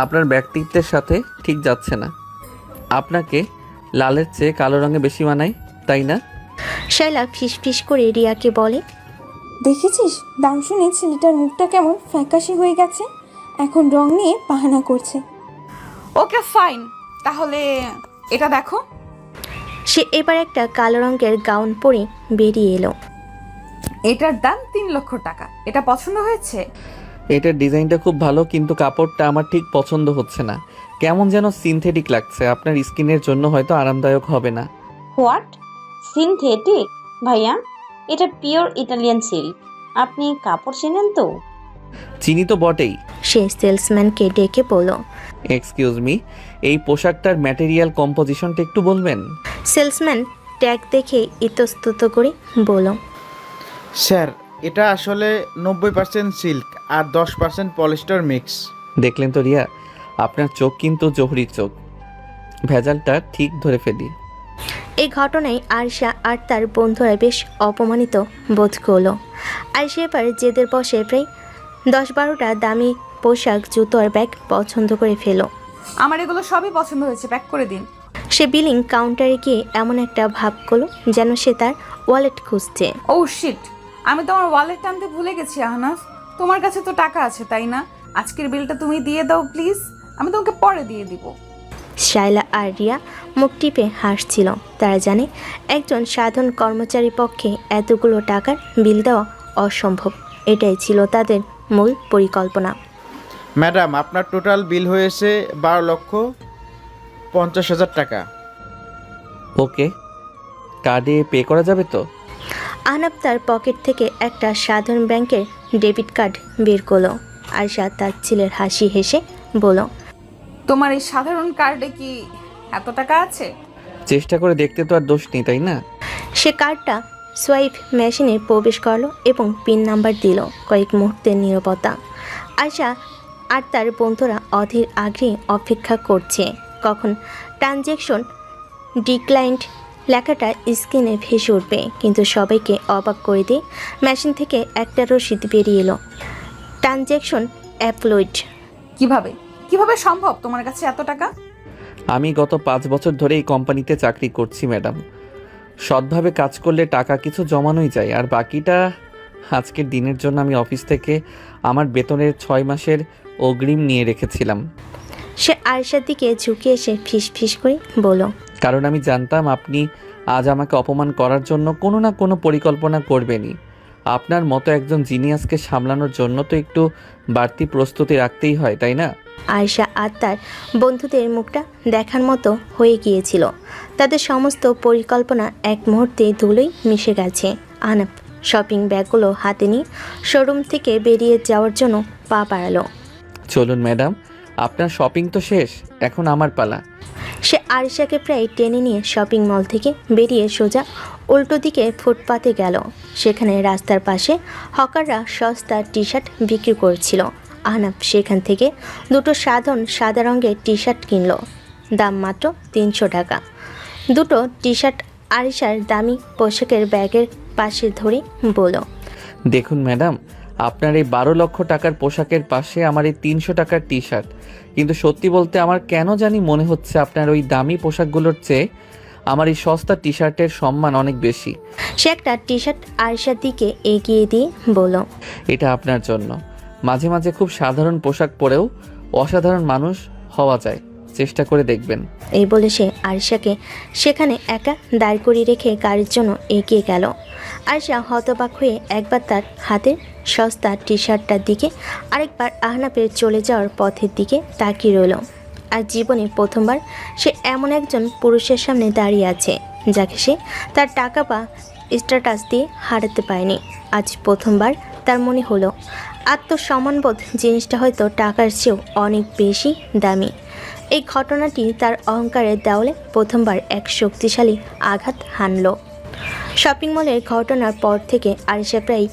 আপনার ব্যক্তিত্বের সাথে ঠিক যাচ্ছে না। আপনাকে লালের চেয়ে কালো রঙে বেশি মানায়, তাই না? শাইলা ফিসফিস করে রিয়াকে বলে, দেখেছিস, দাম শুনে ছেলেটার মুখটা কেমন ফ্যাকাশে হয়ে গেছে, এখন রং নিয়ে বাহানা করছে। ওকে ফাইন, তাহলে এটা দেখো। সে এবার একটা কালো রঙের গাউন পরে বেরিয়ে এলো। এটার দাম 3 লক্ষ টাকা। এটা পছন্দ হয়েছে? এটার ডিজাইনটা খুব ভালো, কিন্তু কাপড়টা আমার ঠিক পছন্দ হচ্ছে না। কেমন যেন সিনথেটিক লাগছে। আপনার স্কিনের জন্য হয়তো আরামদায়ক হবে না। হোয়াট? সিনথেটিক? ভাইয়া, এটা পিওর ইটালিয়ান সিল্ক। আপনি কাপড় চেনেন তো? চিনি তো বটেই। সে সেলসম্যানকে ডেকে বলল। এক্সকিউজ মি, এই পোশাকটার ম্যাটেরিয়াল কম্পোজিশনটা একটু বলবেন? সেলসম্যান ট্যাগ দেখে ইতস্তত করে বলল, স্যার, এটা আসলে 90% সিল্ক আর 10% পলিস্টার মিক্স। দেখলেন তো রিয়া, আপনার চোখ কিন্তু জহুরির চোখ। ভেজালটা ঠিক ধরে ফেলি। এই ঘটনায় আয়শা আর তার বন্ধুরা বেশ অপমানিত বোধ করলো। আয়শা এবার জেদের বসে প্রায় 10-12টা দামি পোশাক, জুতো আর ব্যাগ পছন্দ করে ফেলো। আমার এগুলো সবই পছন্দ হয়েছে, প্যাক করে দিন। সে বিলিং কাউন্টারে গিয়ে এমন একটা ভাব করলো যেন সে তার ওয়ালেট খুঁজছে। ও শিট, আমি তোমার ওয়ালেট আনতে ভুলে গেছি আহনাফ। তোমার কাছে তো টাকা আছে, তাই না? আজকের বিলটা তুমি দিয়ে দাও প্লিজ, আমি তোমাকে পরে দিয়ে দিব। শাইলা আর রিয়া মুখ টিপে হাসছিল। তারা জানে একজন সাধারণ কর্মচারীর পক্ষে এতগুলো টাকার বিল দেওয়া অসম্ভব। এটাই ছিল তাদের মূল পরিকল্পনা। ম্যাডাম, আপনার টোটাল বিল হয়েছে 12,50,000 টাকা। ওকে, কার্ডে পে করা যাবে তো? আহনাফ তার পকেট থেকে একটা সাধারণ ব্যাংকের ডেবিট কার্ড বের করলো। আয়শা তার ছেলের হাসি হেসে বলল, তোমার এই সাধারণ কার্ডে কি এত টাকা আছে? চেষ্টা করে দেখতে তো আর দোষ নেই, তাই না? সে কার্ডটা সোয়াইপ মেশিনে প্রবেশ করলো এবং পিন নাম্বার দিল। কয়েক মুহূর্তের নীরবতা। আয়শা আর তার বন্ধুরা অধীর আগ্রহে অপেক্ষা করছে কখন ট্রানজ্যাকশন ডিক্লাইন্ড লেখাটা স্ক্রিনে ভেসে উঠবে। কিন্তু সবাইকে অবাক করে দিয়ে মেশিন থেকে একটা রসিদ বেরিয়ে এলো। ট্রানজ্যাকশন অ্যাপ্লয়েড। কিভাবে সম্ভব তোমার কাছে এত টাকা? আমি গত 5 বছর ধরে এই কোম্পানিতে চাকরি করছি ম্যাডাম। সৎভাবে কাজ করলে টাকা কিছু জমানোই যায়, আর বাকিটা আজকের দিনের জন্য আমি অফিস থেকে আমার বেতনের 6 মাসের অগ্রিম নিয়ে রেখেছিলাম। সে আয়েশার দিকে ঝুঁকে এসে ফিস ফিস করে বলল, কারণ আমি জানতাম আপনি আজ আমাকে অপমান করার জন্য কোনো না কোনো পরিকল্পনা করবেনই। আপনার মতো একজন জিনিয়াসকে সামলানোর জন্য তো একটু বাড়তি প্রস্তুতি রাখতেই হয়, তাই না? আয়েশা আর তার বন্ধুদের মুখটা দেখার মতো হয়ে গিয়েছিল। তাদের সমস্ত পরিকল্পনা এক মুহূর্তে ধুলোয় মিশে গেছে। আহনাফ শপিং ব্যাগগুলো হাতে নিয়ে শোরুম থেকে বেরিয়ে যাওয়ার জন্য পা বাড়ালো। চলুন ম্যাডাম, আপনার শপিং তো শেষ, এখন আমার পালা। সে আয়েশাকে প্রায় টেনে নিয়ে শপিং মল থেকে বেরিয়ে সোজা উল্টো দিকে ফুটপাতে গেল। সেখানে রাস্তার পাশে হকাররা সস্তা টি শার্ট বিক্রি করছিল। আহনাফ সেখান থেকে দুটো সাধারণ সাদা রঙের টি শার্ট কিনল, দাম মাত্র 300 টাকা। দুটো টি শার্ট আয়েশার দামি পোশাকের ব্যাগের পাশে ধরে বলল, দেখুন ম্যাডাম, আপনার এই 12 লক্ষ টাকার পোশাকের পাশে আমার এই 300 টাকার টি শার্ট। কিন্তু সত্যি বলতে আমার কেন জানি মনে হচ্ছে আপনার ওই দামি পোশাকগুলোর চেয়ে আমার এই সস্তা টি শার্টের সম্মান অনেক বেশি। সে একটা টি শার্ট আয়েশার দিকে এগিয়ে দিয়ে বলল, এটা আপনার জন্য। মাঝে মাঝে খুব সাধারণ পোশাক পরেও অসাধারণ মানুষ হওয়া যায়, চেষ্টা করে দেখবেন। এই বলে সে আয়েশাকে সেখানে একা দাঁড় করিয়ে রেখে গাড়ির জন্য এগিয়ে গেল। আয়েশা হতবাক হয়ে একবার তার হাতের সস্তা টি শার্টটার দিকে, আরেকবার আহনাফের চলে যাওয়ার পথের দিকে তাকিয়ে রইল। আর জীবনে প্রথমবার সে এমন একজন পুরুষের সামনে দাঁড়িয়ে আছে যাকে সে তার টাকা বা স্ট্যাটাস দিয়ে হারাতে পারেনি। আজ প্রথমবার তার মনে হলো আত্মসম্মানবোধ জিনিসটা হয়তো টাকার চেয়েও অনেক বেশি দামি। এই ঘটনাটি তার অহংকারের দেওয়ালে প্রথমবার এক শক্তিশালী আঘাত হানল। শপিং মলের ঘটনার পর থেকে আয়েশা প্রায়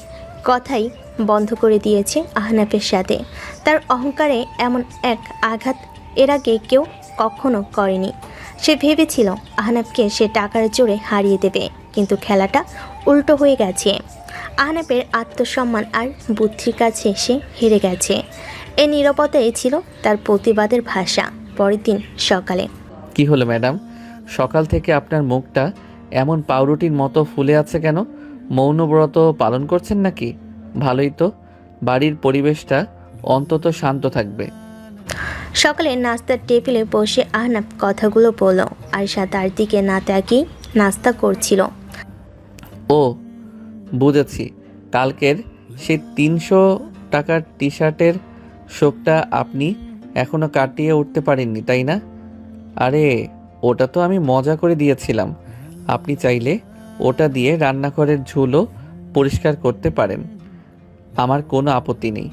কথাই বন্ধ করে দিয়েছে আহনাফের সাথে। তার অহংকারে এমন এক আঘাত এর আগে কেউ কখনো করেনি। সে ভেবেছিল আহনাফকে সে টাকার জোরে হারিয়ে দেবে, কিন্তু খেলাটা উল্টো হয়ে গেছে। আহনাফের আত্মসম্মান আর বুদ্ধির কাছে সে হেরে গেছে। এই নীরবতাই ছিল তার প্রতিবাদের ভাষা। পরের দিন সকালে কি হলো ম্যাডাম, সকাল থেকে আপনার মুখটা এমন পাউরুটির মতো ফুলে আছে কেন? মৌনব্রত পালন করছেন নাকি? ভালোই তো, বাড়ির পরিবেশটা অন্তত শান্ত থাকবে। সকালে নাস্তার টেবিলে বসে আহনাব কথাগুলো বলল। আয়শা তার দিকে না তাকিয়ে নাস্তা করছিল। ও বুঝেছি, কালকের সেই 300 টাকার টি শার্টের শোকটা আপনি এখনো কাটিয়ে উঠতে পারেননি, তাই না? আরে ওটা তো আমি মজা করে দিয়েছিলাম। আপনি চাইলে ওটা দিয়ে রান্নাঘরের ঝুলও পরিষ্কার করতে পারেন, আমার কোনো আপত্তি নেই।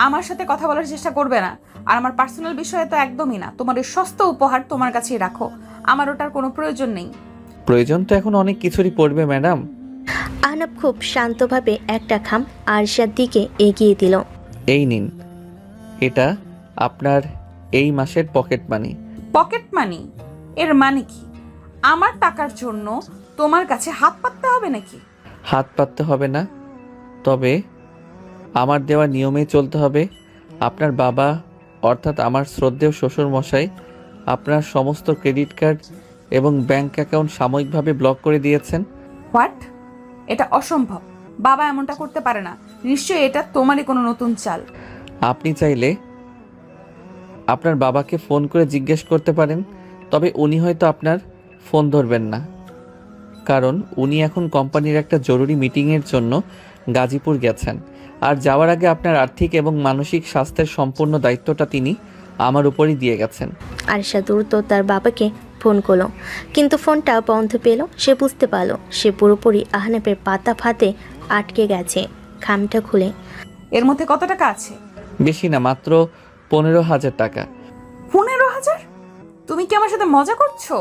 আমার সাথে কথা বলার চেষ্টা করবে না, আর আমার পার্সোনাল বিষয়ে তো একদমই না। তোমার এই সস্তা উপহার তোমার কাছেই রাখো, আমার ওটার কোনো প্রয়োজন নেই। প্রয়োজন তো এখন অনেক কিছুরই পড়বে ম্যাডাম। আহনাব খুব শান্তভাবে একটা খাম আরশার দিকে এগিয়ে দিল। এই নিন, এটা আপনার এই মাসের পকেট মানি। Pocket money? এর মানে কি? আমার টাকার জন্য তোমার কাছে হাত পাততে হবে নাকি? হাত পাততে হবে না, তবে আমার দেওয়া নিয়মেই চলতে হবে। আপনার বাবা অর্থাৎ আমার শ্রদ্ধেয় শ্বশুর মশাই আপনার সমস্ত ক্রেডিট কার্ড এবং ব্যাংক অ্যাকাউন্ট সাময়িকভাবে ব্লক করে দিয়েছেন। হোয়াট? এটা অসম্ভব। বাবা এমনটা করতে পারে না। নিশ্চয়ই এটা তোমারই কোনো নতুন চাল। আপনি চাইলে আপনার বাবাকে ফোন করে জিজ্ঞেস করতে পারেন, তবে উনি হয়তো আপনার ফোন ধরবেন না, কারণ উনি এখন কোম্পানির একটা জরুরি মিটিংয়ের জন্য গাজীপুর গেছেন। আর যাওয়ার আগে আপনার আর্থিক এবং মানসিক স্বাস্থ্যের সম্পূর্ণ দায়িত্বটা তিনি আমার উপরই দিয়ে গেছেন। আরশা দ্রুত তার বাবাকে ফোন করলো, কিন্তু ফোনটা বন্ধ পেল। সে বুঝতে পারল সে পুরোপুরি আহনাবের পাতা ফাতে আটকে গেছে। খামটা খুলে এর মধ্যে কত টাকা আছে? বেশি না, মাত্র 15,000 টাকা। 15,000? তুমি কি আমার সাথে মজা করছো?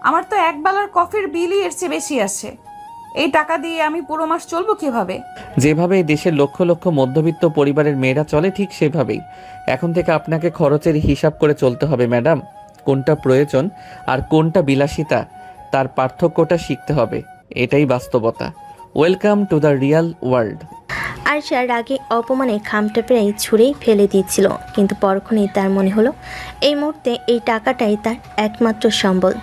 আমার তো এক বেলার কফির বিলই এর চেয়ে বেশি আছে। এই টাকা দিয়ে আমি পুরো মাস চলবো কিভাবে? যেভাবে এই দেশের লক্ষ লক্ষ মধ্যবিত্ত পরিবারের মেয়েরা চলে ঠিক সেভাবেই এখন থেকে আপনাকে খরচের হিসাব করে চলতে হবে ম্যাডাম। কোনটা প্রয়োজন আর কোনটা বিলাসিতা তার পার্থক্যটা শিখতে হবে, এটাই বাস্তবতা। Welcome to the Real world. ARSA রাগে অপমানে খামটা প্রায় ছুঁড়েই ফেলে দিচ্ছিল, কিন্তু পরক্ষণেই তার মনে হলো এই মুহূর্তে এই টাকাটাই তার একমাত্র সম্বল।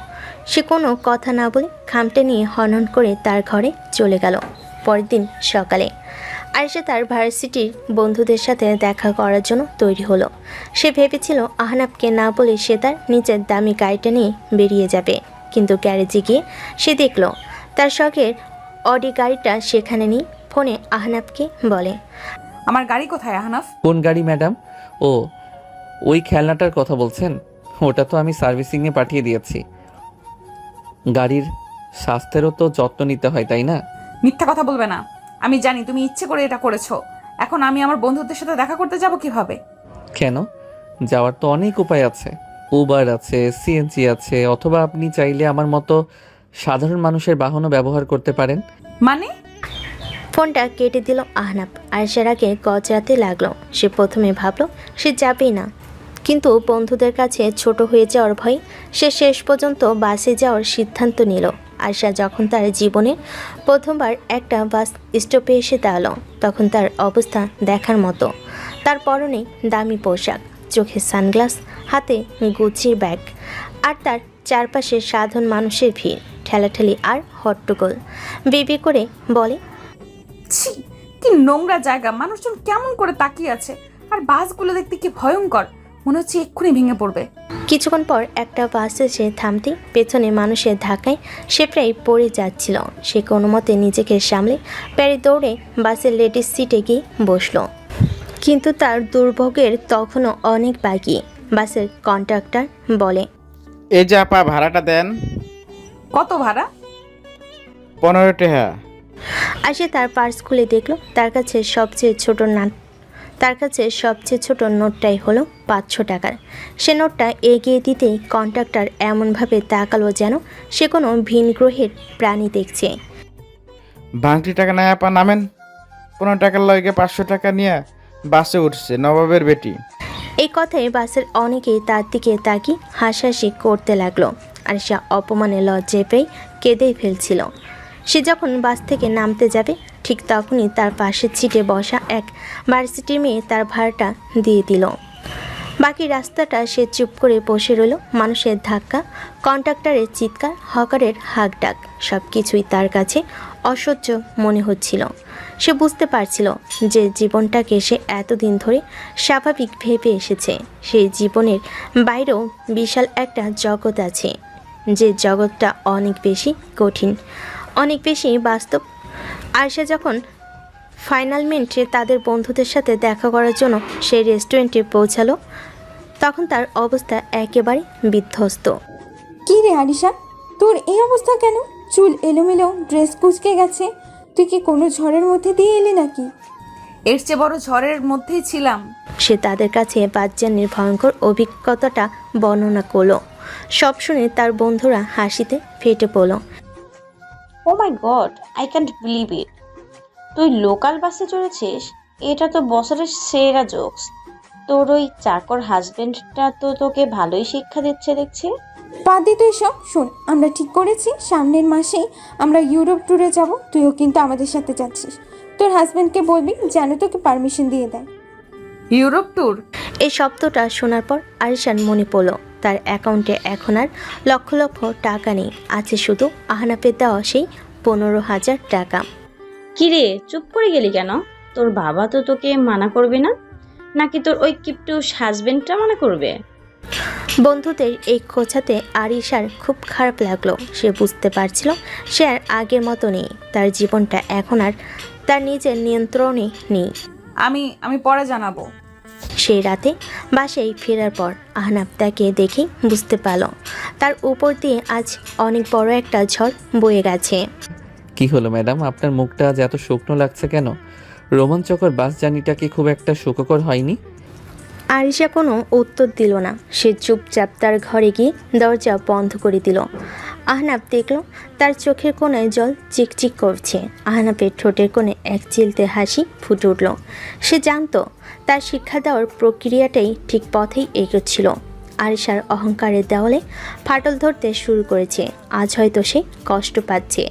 সে কোনো কথা না বলে খামটা নিয়ে হনন করে তার ঘরে চলে গেল। পরের দিন সকালে আয়েশা তার ভার্সিটির বন্ধুদের সাথে দেখা করার জন্য তৈরি হলো। সে ভেবেছিল আহনাবকে না বলে সে তার নিজের দামি গাড়িটা নিয়ে বেরিয়ে যাবে, কিন্তু গ্যারেজে গিয়ে সে দেখল তার শখের অডি গাড়িটা সেখানে নেই। ফোনে আহনাবকে বলে, আমার গাড়ি কোথায় আহনাফ? কোন গাড়ি ম্যাডাম? ও, ওই খেলনাটার কথা বলছেন? ওটা তো আমি সার্ভিসিংয়ে পাঠিয়ে দিয়েছি। গাড়ির স্বাস্থ্যেরও তো যত্ন নিতে হয়, তাই না? মিথ্যা কথা বলবে না। আমি জানি তুমি ইচ্ছে করে এটা করেছো। এখন আমি আমার বন্ধুদের সাথে দেখা করতে যাব কিভাবে? কেন? যাওয়ার তো অনেক উপায় আছে। উবার আছে, সিএনজি আছে, অথবা আপনি চাইলে আমার মতো সাধারণ মানুষের বাহনও ব্যবহার করতে পারেন। মানে? ফোনটা কেটে দিল আহনাব। আয়েশার আগে গজরাতে লাগলো। সে প্রথমে ভাবল সে যাবেই না, কিন্তু বন্ধুদের কাছে ছোট হয়ে যাওয়ার ভয় সে শেষ পর্যন্ত বাসে যাওয়ার সিদ্ধান্ত নিল। আয়েশা যখন তার জীবনে প্রথমবার একটা বাস স্টপে এসে দাঁড়ালো, তখন তার অবস্থা দেখার মতো। তার পরনে দামি পোশাক, চোখে সানগ্লাস, হাতে গুচির ব্যাগ, আর তার চারপাশে সাধারণ মানুষের ভিড়, ঠেলাঠেলি আর হট্টগোল। বিবি করে বলে, ছি, কি নোংরা জায়গা! মানুষজন কেমন করে তাকিয়ে আছে, আর বাসগুলো দেখতে কি ভয়ঙ্কর, মনে হচ্ছে এক্ষুনি ভেঙে পড়বে। কিছুক্ষণ পর একটা বাস এসে থামতে পেছনে মানুষের ধাক্কায় সে প্রায় পড়ে যাচ্ছিল। সে কোনো মতে নিজেকে সামলে প্যারে দৌড়ে বাসের লেডিস সিটে গিয়ে বসলো, কিন্তু তার দুর্ভোগের তখনও অনেক বাকি। বাসের কন্ডাক্টর বলে, এই যে আপা, ভাড়াটা দেন। কত ভাড়া? 15 টাকা। আসে তার পার্স খুলে দেখলো তার কাছে সবচেয়ে ছোট নোটটাই হলো 500 টাকার। সে নোটটা এগিয়ে দিতেই কন্ডাক্টর এমনভাবে তাকালো যেন সে কোনো ভিন গ্রহের প্রাণী দেখছে। ভাঙটি টাকা নাই আপা, নামেন। 15 টাকার লগে 500 টাকা নিয়ে বাসে উঠছে নবাবের বেটি। এই কথায় বাসের অনেকেই তার দিকে তাকিয়ে হাসাহাসি করতে লাগলো, আর সে অপমানে লজ্জায় পেয়ে কেঁদেই ফেলছিল। সে যখন বাস থেকে নামতে যাবে ঠিক তখনই তার পাশের সিটে বসা এক ভার্সিটির মেয়ে তার ভাড়াটা দিয়ে দিল। বাকি রাস্তাটা সে চুপ করে বসে রইল। মানুষের ধাক্কা, কন্ডাক্টরের চিৎকার, হকারের হাঁক ডাক সব কিছুই তার কাছে অসহ্য মনে হচ্ছিল। সে বুঝতে পারছিল যে জীবনটাকে সে এতদিন ধরে স্বাভাবিক ভেবে এসেছে, সেই জীবনের বাইরেও বিশাল একটা জগৎ আছে, যে জগৎটা অনেক বেশি কঠিন, অনেক বেশি বাস্তব। আর সে যখন ফাইনাল মিনিটে তাদের বন্ধুদের সাথে দেখা করার জন্য সেই রেস্টুরেন্টে পৌঁছালো, তখন তার অবস্থা একেবারে বিধ্বস্ত। কি রে আরিশা, তোর এই অবস্থা কেন? চুল এলোমেলো, ড্রেস কুঁচকে গেছে। তুই কি কোনো ঝড়ের মধ্যে দিয়ে এলি নাকি? এর চেয়ে বড় ঝড়ের মধ্যেই ছিলাম। সে তাদের কাছে বাচ্চানির ভয়ঙ্কর অভিজ্ঞতাটা বর্ণনা করলো। সব শুনে তার বন্ধুরা হাসিতে ফেটে পড়ল। Oh my god, I can't believe it. তুই লোকাল বাসে চড়েছিস? এটা তো বছরের সেরা জোকস। তোর ওই চাকর হাজবেন্ডটা তো তোকে ভালোই শিক্ষা দিচ্ছে দেখছি। বাদ দে তুই সব। শোন, আমরা ঠিক করেছি সামনের মাসেই আমরা ইউরোপ ট্যুরে যাব। তুইও কিন্তু আমাদের সাথে যাচ্ছিস। তোর হাজবেন্ডকে বলবি যেন তোকে পারমিশন দিয়ে দেয়। Europe tour? এই শব্দটা শোনার পর আরিশার মনে পড়ল তার অ্যাকাউন্টে এখন আর লক্ষ লক্ষ টাকা নেই, আছে শুধু আহনাফের দেওয়া সেই 15,000 টাকা। কিরে, চুপ করে গেলি কেন? তোর বাবা তো তোকে মানা করবে না? নাকি তোর ওই কিপটুস হাজবেন্ডটা মানা করবে? বন্ধুদের এই খোঁচাতে আরিশার খুব খারাপ লাগলো। সে বুঝতে পারছিল সে আর আগের মতো নেই, তার জীবনটা এখন আর তার নিজের নিয়ন্ত্রণে নেই। আমি পরে জানাবো। সেই রাতে বাসায় ফেরার পর আহনাফ তাকে দেখে বুঝতে পারল তার উপর দিয়ে আজ অনেক বড় একটা ঝড় বয়ে গেছে। কি হলো ম্যাডাম, আপনার মুখটা আজ এত শুকনো লাগছে কেন? রোমাঞ্চকর বাস জার্নিটা কি খুব একটা সুখকর হয়নি? আরিশা কোনো উত্তর দিল না। সে চুপচাপ তার ঘরে গিয়ে দরজা বন্ধ করে দিল। আহনাফ দেখল তার চোখের কোণায় জল চিকচিক করছে। আহনাফের ঠোঁটের কোণে এক চিলতে হাসি ফুটে উঠল। সে জানতো তার শিক্ষা দেওয়ার প্রক্রিয়াটাই ঠিক পথেই এগোচ্ছিল। আরিশার অহংকারের দেওয়ালে ফাটল ধরতে শুরু করেছে। আজ হয়তো সে কষ্ট পাচ্ছে,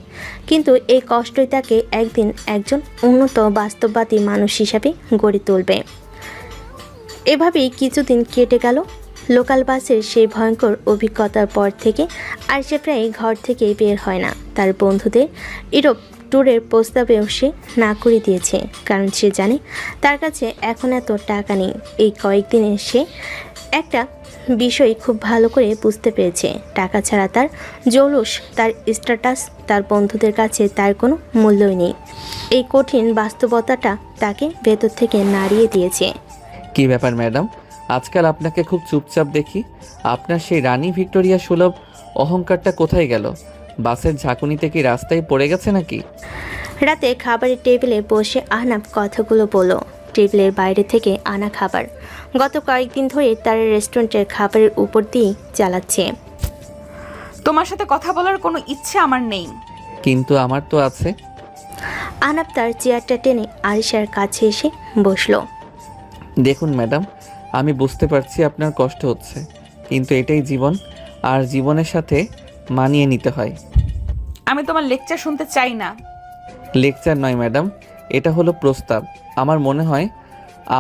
কিন্তু এই কষ্টই তাকে একদিন একজন উন্নত বাস্তববাদী মানুষ হিসাবে গড়ে তুলবে। এভাবেই কিছুদিন কেটে গেল। লোকাল বাসের সেই ভয়ঙ্কর অভিজ্ঞতার পর থেকে আরিশা প্রায় ঘর থেকে বের হয় না। তার বন্ধুদের ইউরোপ ট্যুরের প্রস্তাবেও সে না করে দিয়েছে, কারণ সে জানে তার কাছে এখন এত টাকা নেই। এই কয়েকদিনে সে একটা বিষয় খুব ভালো করে বুঝতে পেরেছে, টাকা ছাড়া তার জৌলুস, তার স্ট্যাটাস, তার বন্ধুদের কাছে তার কোনো মূল্যই নেই। এই কঠিন বাস্তবতাটা তাকে ভেতর থেকে নাড়িয়ে দিয়েছে। কি ব্যাপার ম্যাডাম, আজকাল আপনাকে খুব চুপচাপ দেখি। আপনার সেই রানী ভিক্টোরিয়া সুলভ অহংকারটা কোথায় গেল? বাসের ঝাঁকুনিতে কি রাস্তায় পড়ে গেছে নাকি? রাতে খাবারের টেবিলে বসে আহনাফ কথাগুলো বলল। টেবিলের বাইরে থেকে আনা খাবার গত কয়েকদিন ধরে তার রেস্টুরেন্টের খাবারের উপর দিয়েই চালাচ্ছে। তোমার সাথে কথা বলার কোনো ইচ্ছে আমার নেই। কিন্তু আমার তো আছে। আহনাফ তার চেয়ারটা টেনে আরিশার কাছে এসে বসলো। দেখুন ম্যাডাম, আমি বুঝতে পারছি আপনার কষ্ট হচ্ছে, কিন্তু এটাই জীবন, আর জীবনের সাথে মানিয়ে নিতে হয়। আমি তোমার লেকচার শুনতে চাই না। লেকচার নয় ম্যাডাম, এটা হলো প্রস্তাব। আমার মনে হয়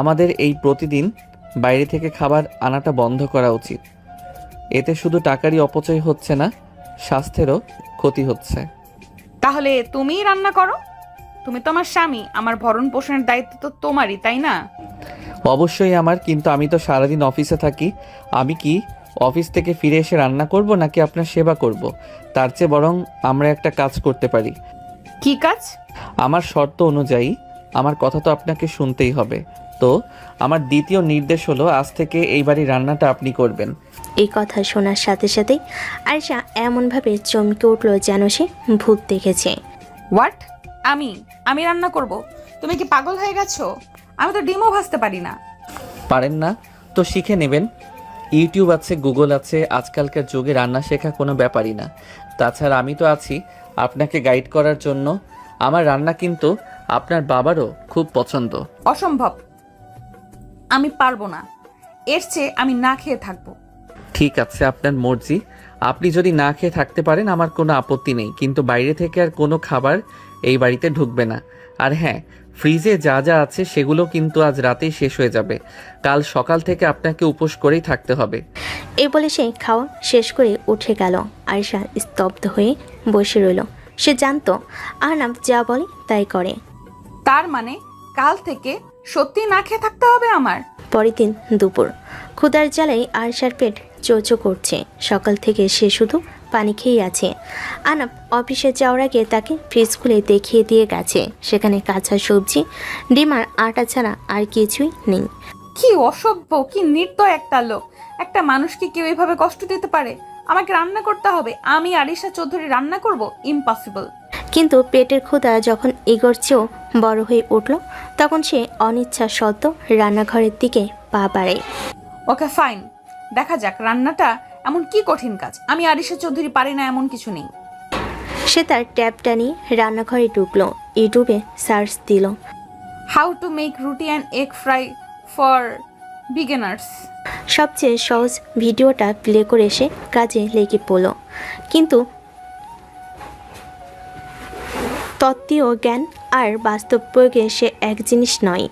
আমাদের এই প্রতিদিন বাইরে থেকে খাবার আনাটা বন্ধ করা উচিত। এতে শুধু টাকারই অপচয় হচ্ছে না, স্বাস্থ্যেরও ক্ষতি হচ্ছে। তাহলে তুমিই রান্না করো। তুমি তো আমার স্বামী, আমার ভরণ পোষণের দায়িত্ব তো তোমারই, তাই না? অবশ্যই আমার, কিন্তু আমি তো সারাদিন অফিসে থাকি। আমি কি অফিস থেকে ফিরে এসে রান্না করব নাকি আপনার সেবা করব? তার চেয়ে বরং আমরা একটা কাজ করতে পারি। কি কাজ? আমার শর্ত অনুযায়ী আমার কথা তো আপনাকে শুনতেই হবে। তো আমার দ্বিতীয় নির্দেশ হলো, আজ থেকে এই বাড়ির রান্নাটা আপনি করবেন। এই কথা শোনার সাথে সাথেই আরিশা এমনভাবে চমকে উঠল যেন সে ভূত দেখেছে। হোয়াট? আমি রান্না করব? তুমি কি পাগল হয়ে গেছো? আমি তো ডিমও ভাজতে পারি না। পারেন না তো শিখে নেবেন। ইউটিউব আছে, গুগল আছে, আজকালকার যুগে রান্না শেখা কোনো ব্যাপারই না। তাছাড়া আমি তো আছি আপনাকে গাইড করার জন্য। আমার রান্না কিন্তু আপনার বাবারও খুব পছন্দ। অসম্ভব, আমি পারবো না। এর চেয়ে আমি না খেয়ে থাকবো। ঠিক আছে, আপনার মর্জি। আপনি যদি না খেয়ে থাকতে পারেন আমার কোনো আপত্তি নেই, কিন্তু বাইরে থেকে আর কোনো খাবার এই বাড়িতে ঢুকবে না। আর হ্যাঁ, ফ্রিজে যা যা আছে সেগুলো কিন্তু আজ রাতেই শেষ হয়ে যাবে। কাল সকাল থেকে আপনাকে উপোস করেই থাকতে হবে। এই বলে সে খাওয়া শেষ করে উঠে গেল। আরিশা স্তব্ধ হয়ে বসে রইল। সে জানতো আহনাফ যা বলে তাই করে। তার মানে কাল থেকে সত্যি না খেয়ে থাকতে হবে আমার? পরের দিন দুপুর, ক্ষুধার জ্বালায় আরিশার পেট চোচো করছে। সকাল থেকে সে শুধু পানি খেয়ে আছে। আহনাফ অফিসে যাওয়ার আগে তাকে ফ্রিজ খুলে দেখিয়ে দিয়ে গেছে। সেখানে কাঁচা সবজি, ডিম আর আটা ছাড়া আর কিছুই নেই। কি অসভ্য, কি নির্দয় একটা লোক! একটা মানুষকে কেউ এভাবে কষ্ট দিতে পারে? আমাকে রান্না করতে হবে? আমি আরিশা চৌধুরী রান্না করব? ইম্পসিবল। কিন্তু পেটের ক্ষুধা যখন ইগোর চেয়েও বড় হয়ে উঠল, তখন সে অনিচ্ছা সত্ত্বেও রান্নাঘরের দিকে পা বাড়ায়। ওকে ফাইন, দেখা যাক রান্নাটা এমন কি কঠিন কাজ। আমি আরিশা চৌধুরী পারি না এমন কিছু নেই। সে তার ট্যাবটা নিয়ে রান্নাঘরে ঢুকলো। ইউটিউবে সার্চ দিল হাউ টু মেক রুটি and egg fry for beginners. সবচেয়ে সহজ ভিডিওটা প্লে করে সে কাজে লেগে পড়ল। কিন্তু তত্ত্বীয় জ্ঞান আর বাস্তব প্রয়োগে সে এক জিনিস নয়,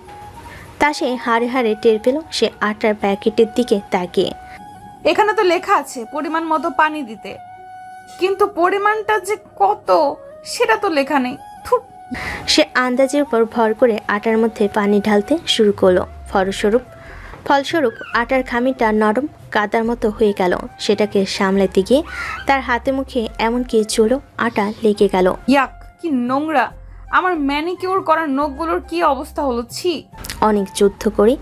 তা সে হাড়ে হাড়ে টের পেল। সে আটার প্যাকেটের দিকে তাকিয়ে। এখানে তো লেখা আছে পরিমাণ মতো পানি দিতে, কিন্তু পরিমাণটা যে কত সেটা তো লেখা নেই। থুর। সে আন্দাজের উপর ভর করে আটার মধ্যে পানি ঢালতে শুরু করলো। ফলস্বরূপ আটার খামিটা নরম কাদার মতো হয়ে গেল। সেটাকে সামলাতে গিয়ে তার হাতে মুখে এমনকি চুলও আটা লেগে গেল। ইয়াক, কি নোংরা! আমার ম্যানিকিউর করা নখগুলোর কি অবস্থা হলো! ছি! অনেক যুদ্ধ করে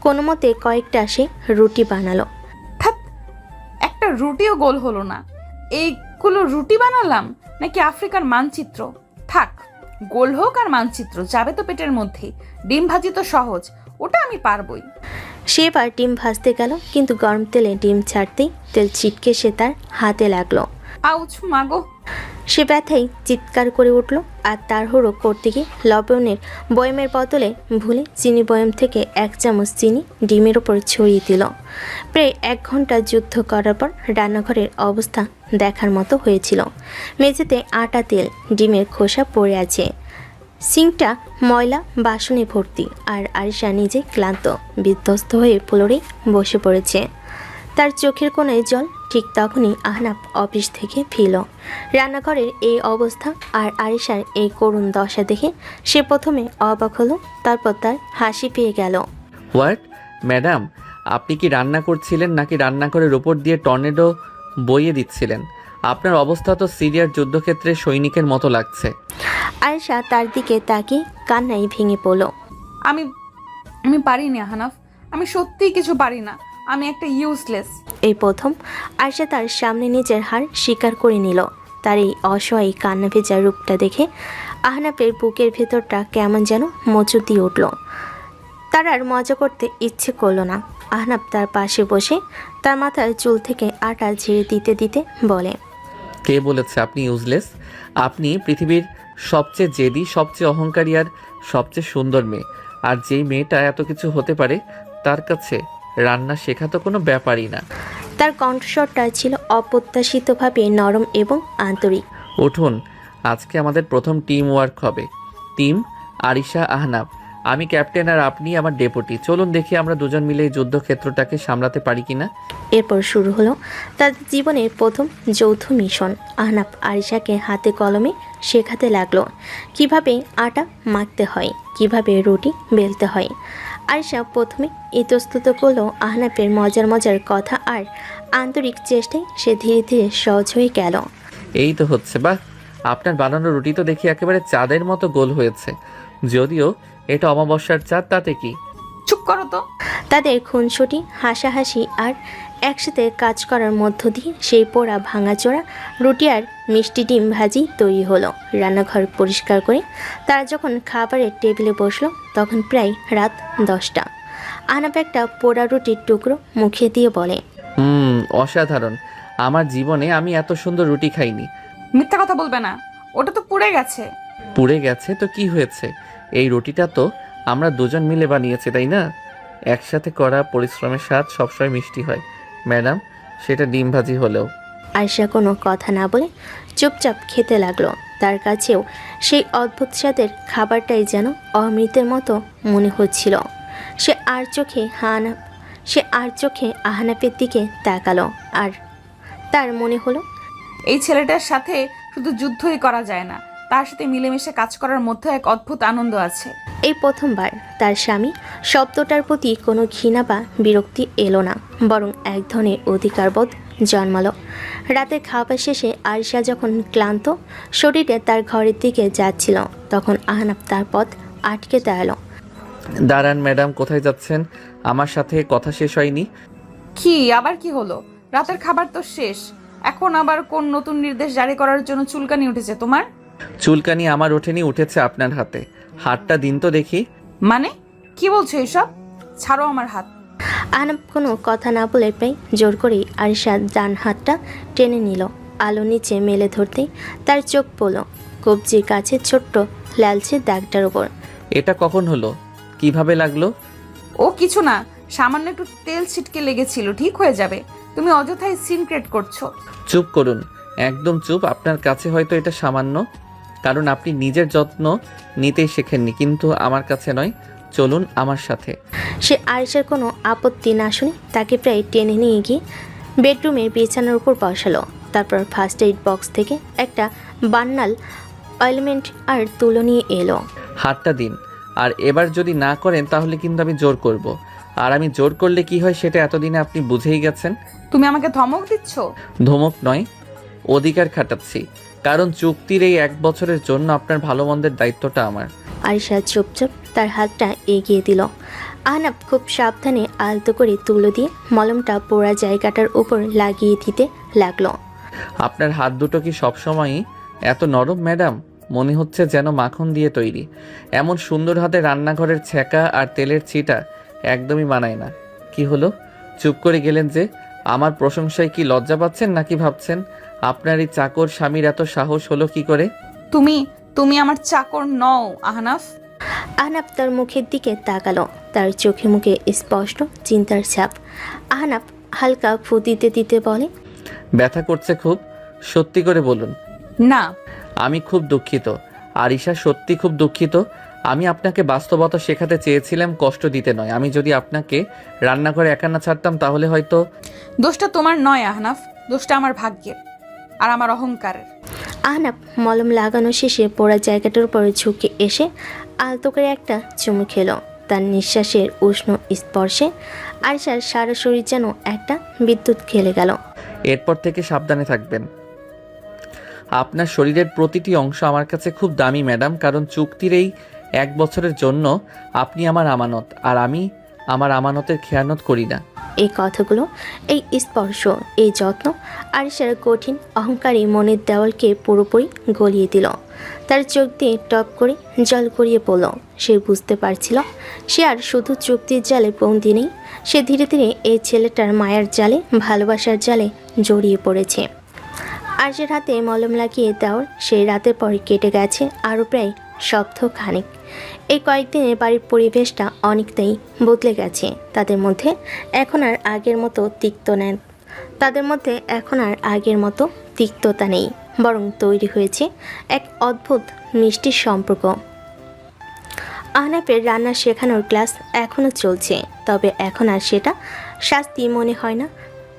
কোনো মতে কয়েকটা সে রুটি বানালো। ধ্যাৎ, একটা রুটিও গোল হলো না। এইগুলো রুটি বানালাম নাকি আফ্রিকার মানচিত্র? থাক, গোল হোক আর মানচিত্র, যাবে তো পেটের মধ্যে। ডিম ভাজি তো সহজ, ওটা আমি পারবই। সে এবার ডিম ভাজতে গেল, কিন্তু গরম তেলে ডিম ছাড়তেই তেল ছিটকে সে তার হাতে লাগলো। আউচ মাগো! সে ব্যথায় চিৎকার করে উঠল আর তাড়াহুড়ো করতে গিয়ে লবণের বয়মের বদলে ভুলে চিনি বয়ম থেকে 1 চামচ চিনি ডিমের ওপর ছড়িয়ে দিল। প্রায় 1 ঘন্টা যুদ্ধ করার পর রান্নাঘরের অবস্থা দেখার মতো হয়েছিল। মেঝেতে আটা, তেল, ডিমের খোসা পড়ে আছে। সিঙ্কটা ময়লা বাসনে ভর্তি। আর আরিশা নিজে ক্লান্ত বিধ্বস্ত হয়ে ফ্লোরে বসে পড়েছে। তার চোখের কোণায় জল। ঠিক তখনই আহনাফ অফিস থেকে ফিরল। রান্নাঘরের এই অবস্থা আর আরিশার এই করুণ দশা দেখে সে প্রথমে অবাক হলো, তারপর তার হাসি পেয়ে গেল। হোয়াট ম্যাডাম, আপনি কি রান্না করছিলেন নাকি রান্নাঘরের উপর দিয়ে টর্নেডো বইয়ে দিচ্ছিলেন? আপনার অবস্থা তো সিরিয়ার যুদ্ধক্ষেত্রে সৈনিকের মতো লাগছে। আরিশা তার দিকে তাকিয়ে কান্নায় ভেঙে পড়ল। আমি পারিনি আহনাফ, আমি সত্যিই কিছু পারি না। আমি একটা ইউজলেস। এই প্রথম আরিশা তার সামনে নিজের হার স্বীকার করে নিল। তার এই অসহায় কান্না ভেজা রূপটা দেখে আহনাফের বুকের ভেতরটা কেমন যেন মোচড় দিয়ে উঠল। তার আর মজা করতে ইচ্ছে করলো না। আহনাফ তার পাশে বসে তার মাথার চুল থেকে আটা ঝেড়ে দিতে দিতে বলে, কে বলেছে আপনি ইউজলেস? আপনি পৃথিবীর সবচেয়ে জেদি, সবচেয়ে অহংকারী আর সবচেয়ে সুন্দর মেয়ে। আর যেই মেয়েটা এত কিছু হতে পারে, তার কাছে রান্না শেখা তো কোনো ব্যাপারই না। তার কণ্ঠস্বরটা ছিল অপ্রত্যাশিতভাবে নরম এবং আন্তরিক। উঠুন, আজকে আমাদের প্রথম টিম ওয়ার্ক হবে। টিম আরিশা, আহনাফ। আমি ক্যাপ্টেন আর আপনি আমার ডেপুটি। চলুন দেখি আমরা দুজন মিলে এই যুদ্ধক্ষেত্রটাকে সামলাতে পারি কিনা। এরপর শুরু হলো তাদের জীবনের প্রথম যৌথ মিশন। আহনাফ আরিশাকে হাতে কলমে শেখাতে লাগলো কিভাবে আটা মাখতে হয়, কিভাবে রুটি বেলতে হয়। আরিশা প্রথমে ইতস্তত করলো আহনাফের মজার কথা আর আন্তরিক চেষ্টায় সে ধীরে ধীরে সহজ হয়ে গেল। এই তো হচ্ছে, বাহ! আপনার বানানো রুটি তো দেখি একেবারে চাঁদের মতো গোল হয়েছে। যদিও এটা অমাবস্যার চাঁদ, তাতে কি? চুপ করো তো। তাদের খুনসুটি, হাসাহাসি আর একসাথে কাজ করার মধ্য দিয়ে সেই পোড়া ভাঙাচোরা রুটি আর মিষ্টি ডিম ভাজি তৈরি হলো। রান্নাঘর পরিষ্কার করে তারা যখন খাবারের টেবিলে বসলো, তখন প্রায় রাত 10টা। আহনাফ একটা পোড়া রুটির টুকরো মুখে দিয়ে বলে, অসাধারণ। আমার জীবনে আমি এত সুন্দর রুটি খাইনি। মিথ্যা কথা বলবে না, ওটা তো পুড়ে গেছে। পুড়ে গেছে তো কি হয়েছে? এই রুটিটা তো আমরা দুজন মিলে বানিয়েছি, তাই না? একসাথে করা পরিশ্রমের স্বাদ সবসময় মিষ্টি হয় ম্যাডাম, সেটা ডিম ভাজি হলেও। আয়শা কোনো কথা না বলে চুপচাপ খেতে লাগলো। তার কাছেও সেই অদ্ভুত স্বাদের খাবারটাই যেন অমৃতের মতো মনে হচ্ছিল। সে আর চোখে আহনাফের দিকে তাকালো, আর তার মনে হলো এই ছেলেটার সাথে শুধু যুদ্ধই করা যায় না, তার সাথে মিলেমিশে কাজ করার মধ্যে এক অদ্ভুত আনন্দ আছে। এই প্রথমবার তার স্বামী শব্দটার প্রতি কোনো ঘৃণা বা বিরক্তি এলো না, বরং এক ধরনের অধিকারবোধ জন্মালো। রাতে খাবার শেষে আরিশা যখন ক্লান্ত শরীরে তার ঘরের দিকে যাচ্ছিল, তখন আহনাফ তার পথ আটকে দাঁড়ালো। দাঁড়ান ম্যাডাম, কোথায় যাচ্ছেন? আমার সাথে কথা শেষ হয়নি। কি আবার কি হলো? রাতের খাবার তো শেষ, এখন আবার কোন নতুন নির্দেশ জারি করার জন্য চুলকানি উঠেছে তোমার? চুলকানি আমার ওঠেনি, উঠেছে আপনার হাতে। হাতটা দিন তো দেখি। মানে কি বলছো এসব? ছাড়ো আমার হাত। আহনাফ কোনো কথা না বলে প্রায় জোর করেই আরিশার ডান হাতটা টেনে নিল। আলো নিচে মেলে ধরতেই তার চোখ পড়ল কবজির কাছে ছোট্ট লালচে দাগটার ওপর। এটা কখন হলো? কিভাবে লাগলো? ও কিছু না, সামান্য একটু তেল ছিটকে লেগেছিল, ঠিক হয়ে যাবে। তুমি অযথাই সিন ক্রিয়েট করছো। চুপ করুন, একদম চুপ। আপনার কাছে হয়তো এটা সামান্য, কারণ আপনি নিজের যত্ন নিতেই শেখেননি, কিন্তু আমার কাছে নয়। চলুন আমার সাথে। সে আরিশার কোনো আপত্তি না শুনে তাকে প্রায় টেনে নিয়ে গিয়ে বেডরুমের বিছানার উপর বসালো। তারপর ফার্স্ট এইড বক্স থেকে একটা বান্নাল অয়েলমেন্ট আর তুলো নিয়ে এলো। হাতটা দিন, আর এবার যদি না করেন তাহলে কিন্তু আমি জোর করব। আর আমি জোর করলে কি হয় সেটা এতদিনে আপনি বুঝেই গেছেন। তুমি আমাকে ধমক দিচ্ছ? ধমক নয়, অধিকার খাটাচ্ছি, কারণ চুক্তির এই 1 বছরের জন্য আপনার ভালো মন্দের দায়িত্বটা আমার। আরিশা চুপচাপ তার হাতটা এগিয়ে দিল। আহনাফ খুব সাবধানে আলতো করে তুলো দিয়ে মলমটা পোড়া জায়গাটার উপর লাগিয়ে দিতে লাগলো। আপনার হাত দুটো কি সবসময়ই এত নরম ম্যাডাম? মনে হচ্ছে যেন মাখন দিয়ে তৈরি। এমন সুন্দর হাতে রান্নাঘরের ছ্যাঁকা আর তেলের ছিটা একদমই মানায় না। কি হলো, চুপ করে গেলেন যে? আমার প্রশংসায় কি লজ্জা পাচ্ছেন নাকি ভাবছেন আপনার এই চাকর স্বামীর এত সাহস হলো কি করে? তুমি আমার চাকর নও আহনাফ। আহনাফ তার মুখের দিকে তাকালো। তার চোখে মুখে স্পষ্ট চিন্তার ছাপ। আহনাফ হালকা ফু দিতে দিতে বলে, ব্যথা করছে খুব? সত্যি করে বলুন। না। আমি খুব দুঃখিত আরিশা, সত্যি খুব দুঃখিত। আমি আপনাকে বাস্তবতা শেখাতে চেয়েছিলাম, কষ্ট দিতে নয়। আমি যদি আপনাকে রান্নাঘরে একা না ছাড়তাম তাহলে হয়তো। দোষটা তোমার নয় আহনাফ, দোষটা আমার ভাগ্যের আর আমার অহংকারের। আহনাফ মলম লাগানো শেষে পোড়া জায়গাটার উপর ঝুঁকে এসে আলতো করে একটা চুমু খেলো। তার নিঃশ্বাসের উষ্ণ স্পর্শে আরিশার সারা শরীর যেন একটা বিদ্যুৎ খেলে গেল। এরপর থেকে সাবধানে থাকবেন। আপনার শরীরের প্রতিটি অংশ আমার কাছে খুব দামি ম্যাডাম, কারণ চুক্তির এই 1 বছরের জন্য আপনি আমার আমানত, আর আমি আমার আমানতের খেয়ানত করি না। এই কথাগুলো, এই স্পর্শ, এই যত্ন আরিশার কঠিন অহংকারী মনের দেওয়ালকে পুরোপুরি গলিয়ে দিল। তার চোখ দিয়ে টপ করে জল গড়িয়ে পড়ল। সে বুঝতে পারছিল সে আর শুধু চুক্তির জালে বন্দি নেই, সে ধীরে ধীরে এই ছেলেটার মায়ার জালে, ভালোবাসার জালে জড়িয়ে পড়েছে। আরিশার হাতে মলম লাগিয়ে দেওয়ার সেই রাতের পরে কেটে গেছে আরও প্রায় সপ্তাহ খানিক। এই কয়েকদিনে বাড়ির পরিবেশটা অনেকটাই বদলে গেছে। তাদের মধ্যে এখন আর আগের মতো তিক্ততা নেই, বরং তৈরি হয়েছে এক অদ্ভুত মিষ্টি সম্পর্ক। আহনাফের রান্না শেখানোর ক্লাস এখনও চলছে, তবে এখন আর সেটা শাস্তি মনে হয় না,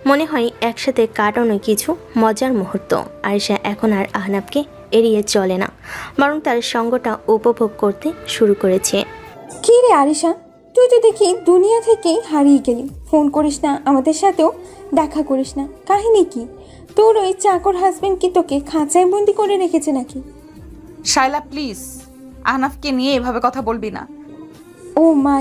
মনে হয় একসাথে কাটানো কিছু মজার মুহূর্ত। আরিশা এখন আর আহনাফকে এড়িয়ে চলে না, বরং তার সঙ্গটা উপভোগ করতে শুরু করেছে। কি রে আরিশা, তুই তো দেখি দুনিয়া থেকেই হারিয়ে গেলি। ফোন করিস না, আমাদের সাথেও দেখা করিস না। কাহিনী কি? তোর ওই চাকর হাজবেন্ড কি তোকে খাঁচায় বন্দি করে রেখেছে নাকি? শায়লা প্লিজ, আহনাফকে নিয়ে এভাবে কথা বলবি না। ও মা।